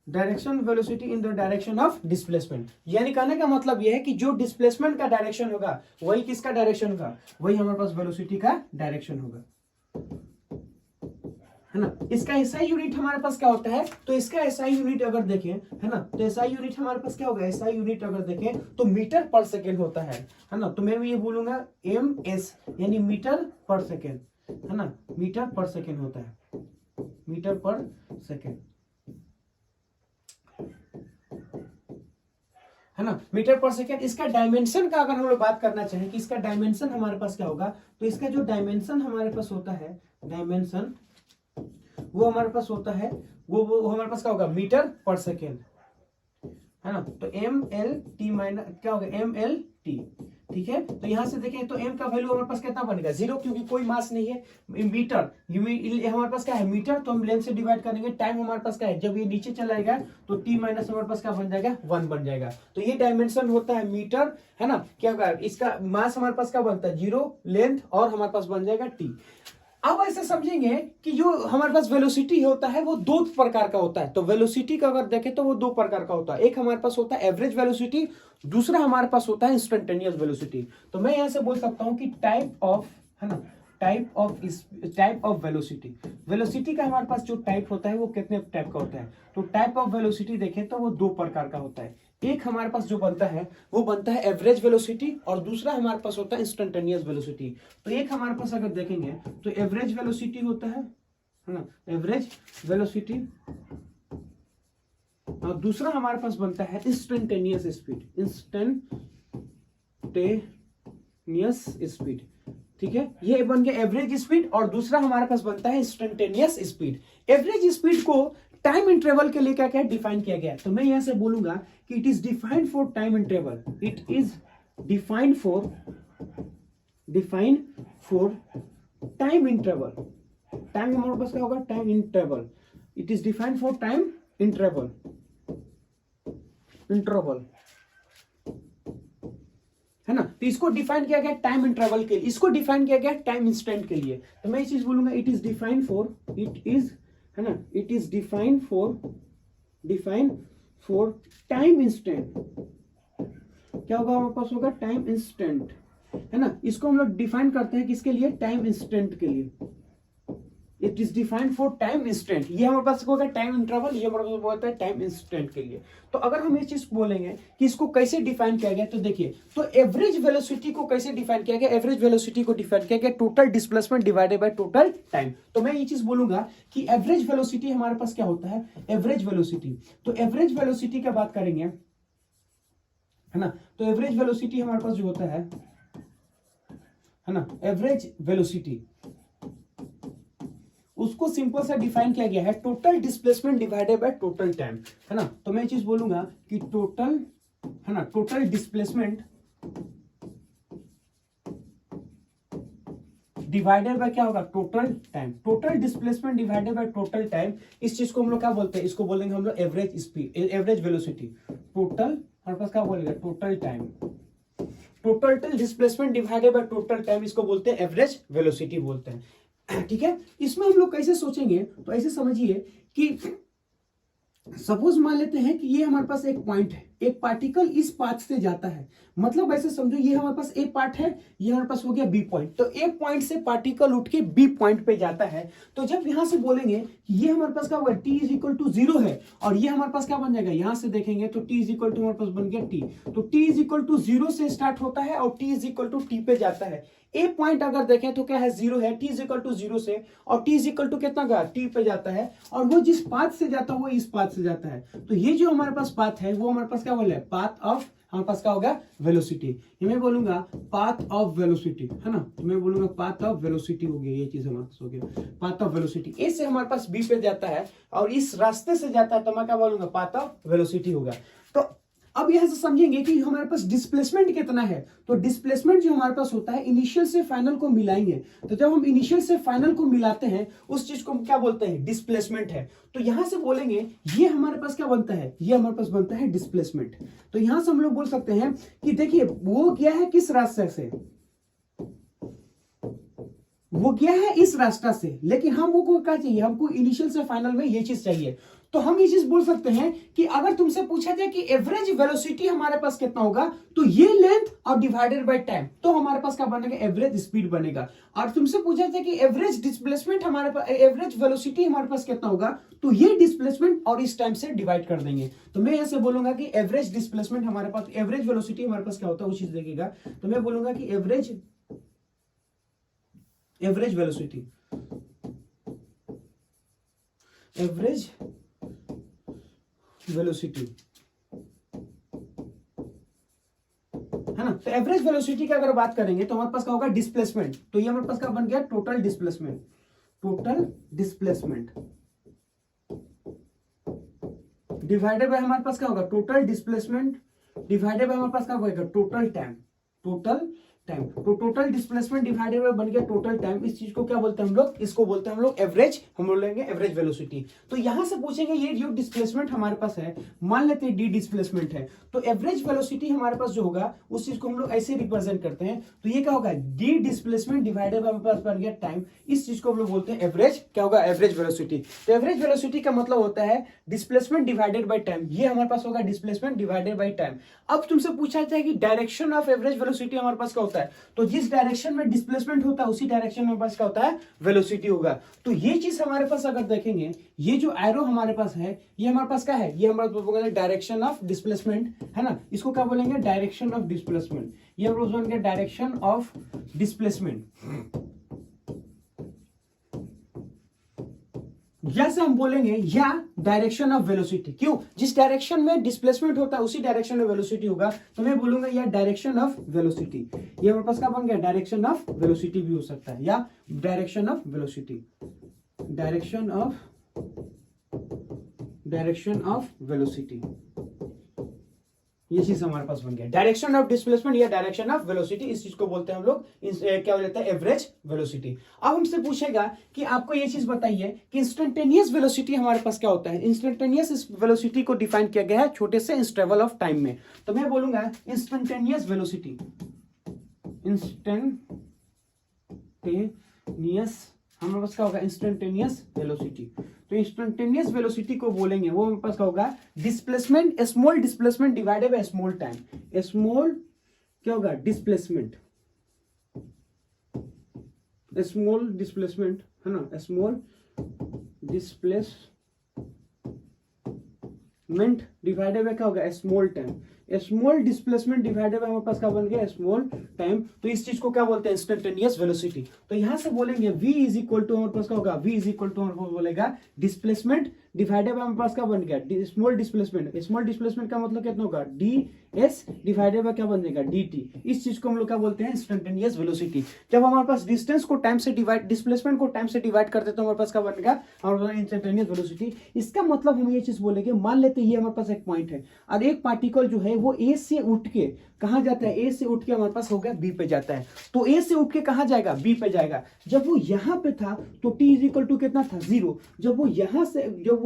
[SPEAKER 1] Direction velocity in the direction of displacement. यानी कहने का मतलब यह है कि जो डिस्प्लेसमेंट का डायरेक्शन होगा वही किसका डायरेक्शन होगा? वही हमारे पास वेलोसिटी का डायरेक्शन होगा, है ना। इसका एसआई यूनिट हमारे पास क्या होता है? तो इसका एसआई यूनिट अगर देखें, है ना, तो एसआई यूनिट हमारे पास क्या होगा? एसआई यूनिट अगर देखें तो मीटर पर सेकेंड होता है ना। तो मैं भी ये बोलूंगा एमएस, यानी मीटर पर सेकेंड, है ना, मीटर पर सेकेंड होता है, मीटर पर सेकेंड, है ना, मीटर पर सेकेंड। इसका डायमेंशन का अगर हम लोग बात करना चाहें कि इसका डायमेंशन हमारे पास क्या होगा, तो इसका जो डायमेंशन हमारे पास होता है, डायमेंशन वो हमारे पास होता है, वो हमारे पास क्या होगा? मीटर पर सेकेंड, है ना। तो एम एल टी माइनस क्या होगा? एम एल टी, ठीक है। तो यहां से देखें तो एम का वैल्यू हमारे पास कितना बनेगा? 0, क्योंकि कोई मास नहीं है। मीटर हमारे पास क्या है? मीटर, तो हम लेंथ से डिवाइड करेंगे। टाइम हमारे पास क्या है? जब ये नीचे चला जाएगा तो टी माइनस हमारे पास क्या बन जाएगा? 1 बन जाएगा। तो ये डायमेंशन होता है मीटर, है ना। क्या होगा? इसका मास हमारे पास क्या बनता है? 0, लेंथ, और हमारे पास बन जाएगा टी। अब ऐसे समझेंगे कि जो हमारे पास वेलोसिटी होता है वो 2 प्रकार का होता है। तो वेलोसिटी का अगर देखें तो वो 2 प्रकार का होता है। एक हमारे पास होता है एवरेज वेलोसिटी, दूसरा हमारे पास होता है इंस्टेंटेनियस वेलोसिटी। तो मैं यहां से बोल सकता हूं कि टाइप ऑफ, है ना, टाइप ऑफ वेलोसिटी। वेलोसिटी का हमारे पास जो टाइप होता है वो कितने टाइप का होता है? तो टाइप ऑफ वेलोसिटी देखें तो वो 2 प्रकार का होता है। एक हमारे पास जो बनता है वो बनता है एवरेज वेलोसिटी, और दूसरा हमारे पास होता है इंस्टेंटेनियस वेलोसिटी। तो एक हमारे पास अगर देखेंगे तो एवरेज वेलोसिटी होता है ना, एवरेज वेलोसिटी, और दूसरा हमारे पास बनता है इंस्टेंटेनियस स्पीड, इंस्टेंटेनियस स्पीड, ठीक है। ये बन गया एवरेज स्पीड, और दूसरा हमारे पास बनता है इंस्टेंटेनियस स्पीड। एवरेज स्पीड को टाइम इंटरवल के लिए क्या क्या डिफाइन किया गया है? तो मैं यहां से बोलूंगा कि it is defined for time interval, it is defined for time interval. Time हमारे पास क्या होगा? Time interval. It is defined for time interval, है ना। तो इसको डिफाइन किया गया टाइम इंटरवल के लिए, इसको डिफाइन किया गया टाइम इंस्टेंट के लिए। तो मैं ये चीज बोलूंगा इट इज डिफाइंड फॉर, है ना, it is defined for time instant. क्या होगा हमारे पास? होगा टाइम इंस्टेंट, है ना। इसको हम लोग डिफाइन करते हैं किसके लिए? टाइम इंस्टेंट के लिए, it is defined for time instant, ये हमारे पास होगा टाइम इंटरवल, ये हमारे पास होता है टाइम इंस्टेंट के लिए। तो अगर हम ये चीज बोलेंगे कि इसको कैसे डिफाइन किया गया, तो देखिए, तो एवरेज वेलोसिटी को कैसे डिफाइन किया गया, एवरेज वेलोसिटी को डिफाइन किया गया total displacement divided by total time. तो मैं ये चीज बोलूंगा कि एवरेज वेलोसिटी हमारे पास क्या होता है, एवरेज वेलोसिटी। तो एवरेज वेलोसिटी का बात करेंगे, है ना, तो एवरेज वेलोसिटी हमारे पास जो होता है ना, एवरेज वेलोसिटी, उसको सिंपल सा डिफाइन किया गया है total displacement divided by total time, है ना। तो मैं ये चीज बोलूंगा कि टोटल, है ना, टोटल डिस्प्लेसमेंट डिवाइडेड बाय क्या होगा, total time. Total displacement divided by total time, इस चीज को हम लोग क्या बोलते हैं, इसको बोलेंगे हम लोग average speed, average velocity. Total हमारे पास क्या बोलेगा, total time, total displacement divided by total time, इसको बोलते हैं एवरेज वेलोसिटी बोलते हैं। ठीक है, इसमें हम लोग कैसे सोचेंगे, तो ऐसे समझिए कि सपोज मान लेते हैं कि ये हमारे पास एक पॉइंट है, एक पार्टिकल इस पाथ से जाता है, मतलब ऐसे समझो ये हमारे पास ए पार्ट है, ये हमारे पास हो गया बी पॉइंट। तो ए पॉइंट से पार्टिकल उठ के बी पॉइंट पे जाता है। तो जब यहां से बोलेंगे कि ये हमारे पास क्या होगा, टी इज इक्वल टू 0 है, और ये हमारे पास क्या बन जाएगा, यहां से देखेंगे तो टी इज इक्वल टू हमारे पास बन गया टी। तो टी इज इक्वल टू 0 से स्टार्ट होता है और t is equal to t पे जाता है। ए पॉइंट अगर देखें तो क्या है, 0 है, टी इज इक्वल टू 0 से, और टी इज इक्वल टू कितना गया, टी पे जाता है, और वो जिस पाथ से जाता है वो इस पाथ से जाता है। तो ये जो हमारे पास पाथ है वो हमारे पास क्या बोल रहा है, पाथ ऑफ, हमारे पास क्या होगा, वेलोसिटी। ये मैं बोलूंगा पाथ ऑफ वेलोसिटी, है ना, तो मैं बोलूंगा पाथ ऑफ वेलोसिटी हो गया, ये चीज हमारे पास हो गया पाथ ऑफ वेलोसिटी। ए से हमारे पास बी पे जाता है और इस रास्ते से जाता है, तो मैं क्या बोलूंगा, पाथ ऑफ वेलोसिटी होगा। तो अब यहां से समझेंगे कि हमारे पास डिस्प्लेसमेंट कितना है। तो डिस्प्लेसमेंट जो हमारे पास होता है, इनिशियल से फाइनल को मिलाएंगे, तो जब हम इनिशियल से फाइनल को मिलाते हैं उस चीज को हम क्या बोलते हैं, डिस्प्लेसमेंट है। तो यहां से बोलेंगे ये हमारे पास क्या बनता है, ये हमारे पास बनता है डिस्प्लेसमेंट। तो यहां से हम लोग बोल सकते हैं कि देखिए वो गया है किस रास्ते से, वो गया है इस रास्ता से, लेकिन हमको क्या चाहिए, हमको इनिशियल से फाइनल में ये चीज चाहिए। तो हम ये चीज बोल सकते हैं कि अगर तुमसे पूछा जाए कि एवरेज वेलोसिटी हमारे पास कितना होगा, तो ये लेंथ और डिवाइडेड बाय टाइम, तो हमारे पास क्या बनेगा, एवरेज स्पीड बनेगा। और तुमसे पूछा जाए कि एवरेज डिस्प्लेसमेंट हमारे पास, एवरेज वेलोसिटी हमारे पास कितना होगा, तो ये डिस्प्लेसमेंट और इस टाइम से डिवाइड कर देंगे। तो मैं ऐसे बोलूंगा कि एवरेज डिस्प्लेसमेंट हमारे पास, एवरेज वेलोसिटी हमारे पास क्या होता है वो चीज देखेगा। तो मैं बोलूंगा कि एवरेज वेलोसिटी, एवरेज वेलोसिटी, है ना। तो एवरेज वेलोसिटी की अगर बात करेंगे तो हमारे पास क्या होगा, डिस्प्लेसमेंट। तो ये हमारे पास क्या बन गया, total displacement, total displacement divided bye हमारे पास क्या होगा, टोटल डिस्प्लेसमेंट डिवाइडेड बाय हमारे पास क्या होगा, टोटल टाइम, टोटल टाइम। तो टोटल डिस्प्लेसमेंट डिवाइडेड बाय बन गया टोटल टाइम। इस चीज को क्या बोलते हैं हम लोग, इसको बोलते हैं हम लोग एवरेज, हम बोलेंगे एवरेज वेलोसिटी। तो यहां से पूछेंगे ये जो डिस्प्लेसमेंट हमारे पास है, मान लेते हैं डी डिस्प्लेसमेंट है, तो एवरेज वेलोसिटी हमारे पास जो होगा उस चीज को हम लोग ऐसे रिप्रेजेंट करते हैं। तो ये क्या होगा, डी डिस्प्लेसमेंट डिवाइडेड बाय हमारे पास बन गया टाइम, इस चीज को हम लोग बोलते हैं एवरेज, क्या होगा, एवरेज वेलोसिटी। तो एवरेज वेलोसिटी का मतलब होता है डिस्प्लेसमेंट डिवाइडेड बाय टाइम, ये हमारे पास होगा डिस्प्लेसमेंट डिवाइडेड बाय टाइम। अब तुमसे पूछा जाए कि डायरेक्शन ऑफ एवरेज वेलोसिटी हमारे पास क्या होता है, तो जिस डायरेक्शन में डिस्प्लेसमेंट होता है उसी डायरेक्शन में पास क्या होता है, वेलोसिटी होगा। तो ये चीज हमारे पास अगर देखेंगे, ये जो एरो हमारे पास है, ये हमारे पास क्या है, ये हमारे पास बोलेंगे डायरेक्शन ऑफ डिस्प्लेसमेंट, है ना, इसको क्या बोलेंगे, डायरेक्शन ऑफ डिस्प्लेसमेंट। ये हम लोग बोलेंगे डायरेक्शन ऑफ डिस्प्लेसमेंट, जैसे हम बोलेंगे या डायरेक्शन ऑफ वेलोसिटी। क्यों, जिस डायरेक्शन में डिस्प्लेसमेंट होता है उसी डायरेक्शन में वेलोसिटी होगा। तो मैं बोलूंगा या डायरेक्शन ऑफ वेलोसिटी, ये हमारे पास क्या बन गया, डायरेक्शन ऑफ वेलोसिटी भी हो सकता है, या direction of velocity, direction of velocity, ये चीज हमारे पास बन गया डायरेक्शन ऑफ डिस्प्लेसमेंट या डायरेक्शन ऑफ वेलोसिटी। इस चीज को बोलते हैं हम लोग क्या बोलते हैं, एवरेज वेलोसिटी। अब हमसे पूछेगा कि आपको ये चीज बताइए कि इंस्टेंटेनियस वेलोसिटी हमारे पास क्या होता है। इंस्टेंटेनियस इस वेलोसिटी को डिफाइन किया गया है छोटे से इंटरवल ऑफ टाइम में। तो मैं बोलूंगा इंस्टेंटेनियस वेलोसिटी, इंस्टेंटेनियस हमारे पास क्या होगा, इंस्टेंटेनियस वेलोसिटी। तो इंस्टेंटेनियस वेलोसिटी को बोलेंगे वो हमारे पास क्या होगा, displacement, small displacement divided by small time. Small क्या होगा, डिस्प्लेसमेंट, स्मॉल डिस्प्लेसमेंट है ना, स्मॉल डिस्प्लेसमेंट डिवाइडेड बाय क्या होगा, small time. Small displacement divided bye हमारे पास क्या बन गया, स्मॉल टाइम। तो इस चीज को क्या बोलते हैं, इंस्टेंटेनियस वेलोसिटी। तो यहां से बोलेंगे v इज इक्वल टू हमारे पास क्या होगा, v इज इक्वल टू हमारे पास बोलेगा डिस्प्लेसमेंट डिवाइडेड बाय हमारे पास क्या बन गया, स्मॉल डिस्प्लेसमेंट। स्मॉल डिस्प्लेसमेंट का मतलब कितना होगा, ds डिवाइडेड बाय क्या बन जाएगा, dt। इस चीज को हम लोग क्या बोलते हैं, इंस्टेंटेनियस वेलोसिटी। जब हमारे पास डिस्टेंस को टाइम से डिवाइड, डिस्प्लेसमेंट को टाइम से डिवाइड करते तो हमारे पास क्या बनेगा, हमारे पास इंस्टेंटेनियस वेलोसिटी। इसका मतलब हम ये चीज बोलेंगे, मान लेते हैं ये हमारे पास एक पॉइंट है और एक पार्टिकल जो है वो ए से उठ के कहां जाता है, ए से उठ के हमारे पास हो गया बी पे जाता है। तो ए से उठ के कहां जाएगा, बी पे जाएगा। जब वो यहां पे था तो t इज इक्वल टू कितना था, 0। जब वो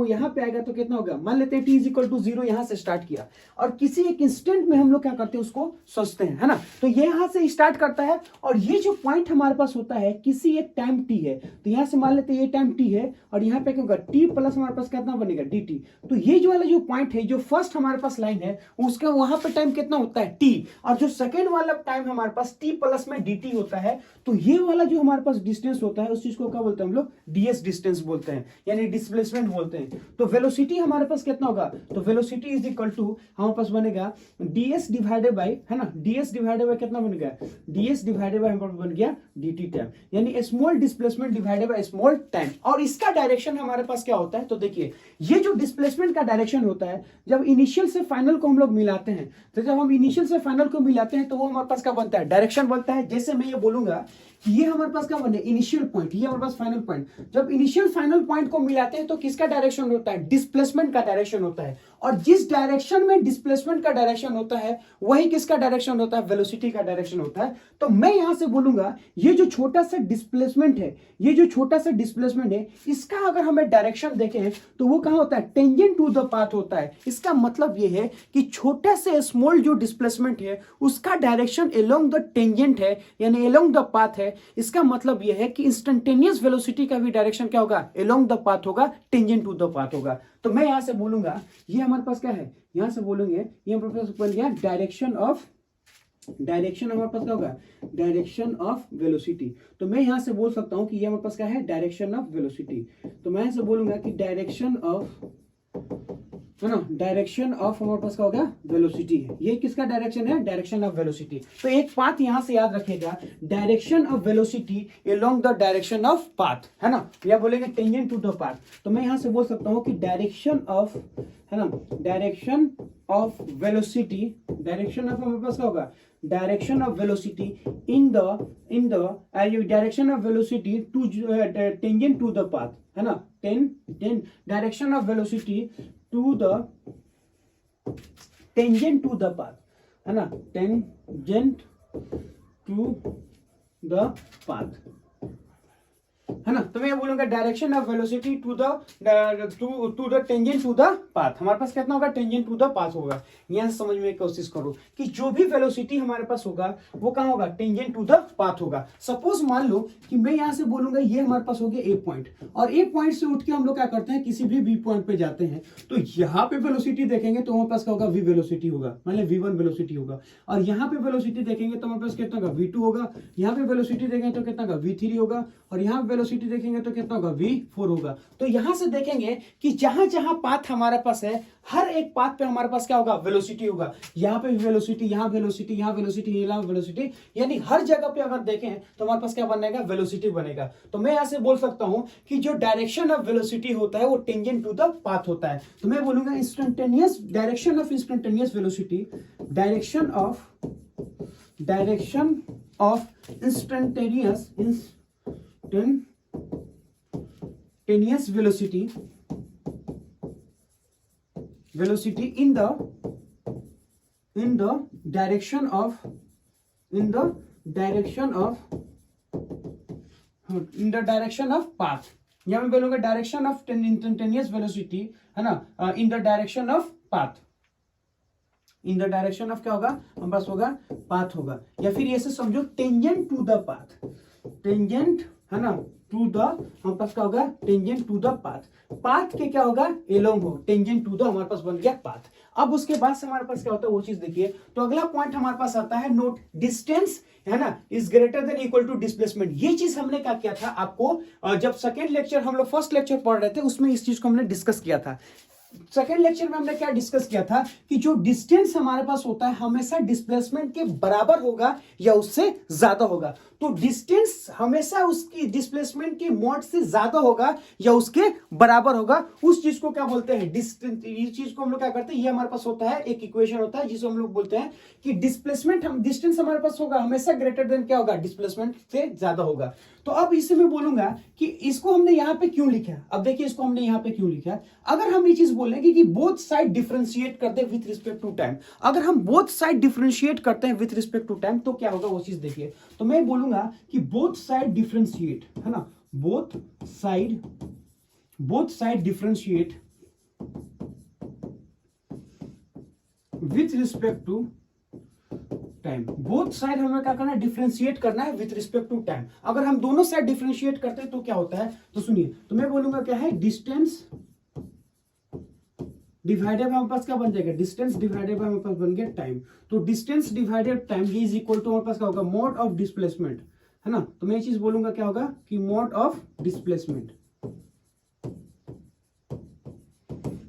[SPEAKER 1] यहां पे आएगा तो कितना होगा, मान लेते हैं t इज इक्वल टू 0 यहां से स्टार्ट किया और किसी एक इंस्टेंट में हम लोग क्या करते हैं, उसको सोचते हैं, है ना। तो ये यहां से स्टार्ट करता है और ये जो पॉइंट हमारे पास होता है किसी एक टाइम t है, तो यहां से मान लेते हैं ये टाइम t है और यहां पे क्या होगा, t प्लस हमारे पास कितना बनेगा, dt। तो ये जो वाला जो पॉइंट है, जो फर्स्ट हमारे पास लाइन है, उसका वहां पे टाइम कितना होता है, t। और जो सेकेंड वाला टाइम हमारे पास t प्लस में dt होता है। तो ये वाला जो हमारे पास डिस्टेंस होता है, उस चीज को क्या बोलते हैं हम लोग, ds डिस्टेंस बोलते हैं, यानी डिस्प्लेसमेंट बोलते हैं। तो वेलोसिटी हमारे पास कितना होगा, तो वेलोसिटी इज इक्वल टू हमारे पास बनेगा ds डिवाइडेड बाय, है ना, ds डिवाइडेड बाय कितना बन गया, ds डिवाइडेड बाय हमारे पास बन गया dt टाइम, यानी small displacement divided by small time. और इसका डायरेक्शन हमारे पास क्या होता है, तो देखिए ये जो डिस्प्लेसमेंट का डायरेक्शन होता है, जब इनिशियल से फाइनल को हम लोग मिलाते हैं, तो जब हम इनिशियल से फाइनल को मिलाते हैं तो वो हमारे पास क्या बनता है, डायरेक्शन बनता है। जैसे मैं ये बोलूंगा कि ये हमारे पास क्या बने, इनिशियल पॉइंट, ये हमारे पास फाइनल पॉइंट। जब इनिशियल फाइनल पॉइंट को मिलाते हैं तो किसका डायरेक्शन होता है, डिस्प्लेसमेंट का डायरेक्शन होता है। और जिस डायरेक्शन में डिस्प्लेसमेंट का डायरेक्शन होता है वही किसका डायरेक्शन होता है, वेलोसिटी का डायरेक्शन होता है। तो मैं यहां से बोलूंगा ये जो छोटा सा डिस्प्लेसमेंट है, ये जो छोटा सा डिस्प्लेसमेंट है, इसका अगर हमें डायरेक्शन देखें तो वो कहां होता है, टेंजेंट टू द पाथ होता है। इसका मतलब ये है कि छोटे से स्मॉल जो डिस्प्लेसमेंट है उसका डायरेक्शन अलोंग द टेंजेंट है, यानी अलोंग द पाथ है। इसका मतलब यह है कि इंस्टेंटेनियस वेलोसिटी का भी डायरेक्शन क्या होगा, अलोंग द पाथ होगा, टेंजेंट टू द पाथ होगा। तो मैं यहां से बोलूंगा ये हमारे पास क्या है, यहां से बोलेंगे ये हमारे पास बन गया डायरेक्शन हमारे पास क्या होगा, डायरेक्शन ऑफ वेलोसिटी। तो मैं यहां से बोल सकता हूं कि ये हमारे पास क्या है, डायरेक्शन ऑफ वेलोसिटी। तो मैं यहां से बोलूंगा कि डायरेक्शन ऑफ, है ना, डायरेक्शन ऑफ हमारे पास क्या होगा, वेलोसिटी है। ये किसका डायरेक्शन है, डायरेक्शन ऑफ वेलोसिटी। तो एक बात यहां से याद रखिएगा, direction of velocity along the direction of path, है ना, या बोलेंगे टेंजेंट टू द पाथ। तो मैं यहां से बोल सकता हूं कि डायरेक्शन ऑफ, है ना, direction of velocity, direction of हमारे पास क्या होगा, direction of velocity in the direction of velocity to tangent to the path, है ना, direction of velocity to the tangent to the path, है ना, टेंजेंट टू द पाथ, है ना। तो मैं बोलूंगा direction of velocity to the tangent to the path. हमारे पास कितना होगा, टेंजेंट टू द पाथ होगा। यहां से समझने की कोशिश करो कि जो भी वेलोसिटी हमारे पास होगा वो कहां होगा, टेंजेंट टू द पाथ होगा। सपोज मान लो कि मैं यहां से बोलूंगा ये हमारे पास हो गया ए पॉइंट, और ए पॉइंट से उठ के हम लोग क्या करते हैं, किसी भी बी पॉइंट पे जाते हैं। तो यहाँ पे वेलोसिटी देखेंगे तो हमारे पास क्या होगा, वी वेलोसिटी होगा, मतलब v1 वेलोसिटी होगा। और यहाँ पे वेलोसिटी देखेंगे तो हमारे पास कितना होगा, v2 होगा। यहाँ पे वेलोसिटी देखेंगे तो कितना होगा, v3 होगा। और यहाँ पे वेलोसिटी देखेंगे तो कितना होगा, v4 होगा। तो यहां से देखेंगे कि जहां जहां पाथ हमारे पास है, हर एक पाथ पे हमारे पास क्या होगा, वेलोसिटी होगा। यहाँ पे वेलोसिटी, यहाँ वेलोसिटी, यहाँ वेलोसिटी, यहाँ वेलोसिटी, यानी हर जगह पे अगर देखें तो हमारे पास क्या बनेगा, वेलोसिटी बनेगा। तो मैं यहां से बोल सकता हूं कि जो डायरेक्शन ऑफ वेलोसिटी होता है वो टेंजेंट टू द पाथ होता है। तो मैं बोलूंगा instantaneous direction of instantaneous velocity, direction of instantaneous velocity in the direction of path। यहां मैं बोलूंगा डायरेक्शन ऑफ इंस्टेंटेनियस वेलोसिटी, है ना, इन the direction of path, in the direction of क्या होगा, हमारे पास होगा पाथ होगा। या फिर ऐसे समझो tangent to the path, tangent, है ना, टू द, हमारे पास क्या होगा, tangent to the path. Path के क्या होगा, एलोंग हो, टेंजेंट टू द हमारे पास बन गया पाथ। अब उसके बाद से हमारे पास क्या होता है वो चीज देखिए। तो अगला पॉइंट हमारे पास आता है नोट डिस्टेंस, है ना, is greater than equal to displacement. ये चीज हमने क्या किया था आपको, जब सेकेंड लेक्चर हम लोग फर्स्ट लेक्चर पढ़ रहे थे उसमें इस चीज को हमने डिस्कस किया था। सेकेंड लेक्चर में हमने क्या डिस्कस किया था कि जो डिस्टेंस हमारे पास होता है हमेशा डिस्प्लेसमेंट के बराबर होगा या उससे ज्यादा होगा। तो डिस्टेंस हमेशा उसकी डिस्प्लेसमेंट की मॉड से ज्यादा होगा या उसके बराबर होगा, उस चीज को क्या बोलते हैं, डिस्टेंस। ये चीज को हम लोग क्या करते हैं, ये हमारे पास होता है एक इक्वेशन होता है जिसे हम लोग बोलते हैं कि डिस्प्लेसमेंट, हम डिस्टेंस हमारे पास होगा हमेशा ग्रेटर देन क्या होगा, डिस्प्लेसमेंट से ज्यादा होगा। तो अब इसे मैं बोलूंगा कि इसको हमने यहां पे क्यों लिखा। अब देखिए इसको हमने यहां पे क्यों लिखा। अगर हम ये चीज बोलेंगे कि बोथ साइड डिफरेंशिएट करते हैं विथ रिस्पेक्ट टू टाइम, अगर हम बोथ साइड डिफरेंशिएट करते हैं विथ रिस्पेक्ट टू टाइम तो क्या होगा वो चीज देखिए। तो मैं बोलूंगा कि बोथ साइड डिफरेंशिएट, है ना, both side differentiate with respect to time. Both side हमें क्या करना है, डिफरेंशिएट करना है विथ रिस्पेक्ट टू टाइम। अगर हम दोनों साइड डिफरेंशिएट करते हैं तो क्या होता है, तो सुनिए, तो मैं बोलूंगा क्या है, डिस्टेंस डिवाइडेड बाय हमारे पास क्या बन जाएगा, डिस्टेंस डिवाइडेड बाय हमारे पास बन गया टाइम। तो डिस्टेंस डिवाइडेड टाइम ये इज इक्वल टू हमारे पास क्या होगा, मॉड ऑफ डिस्प्लेसमेंट, है ना। तो मैं ये चीज बोलूंगा क्या होगा कि mod of displacement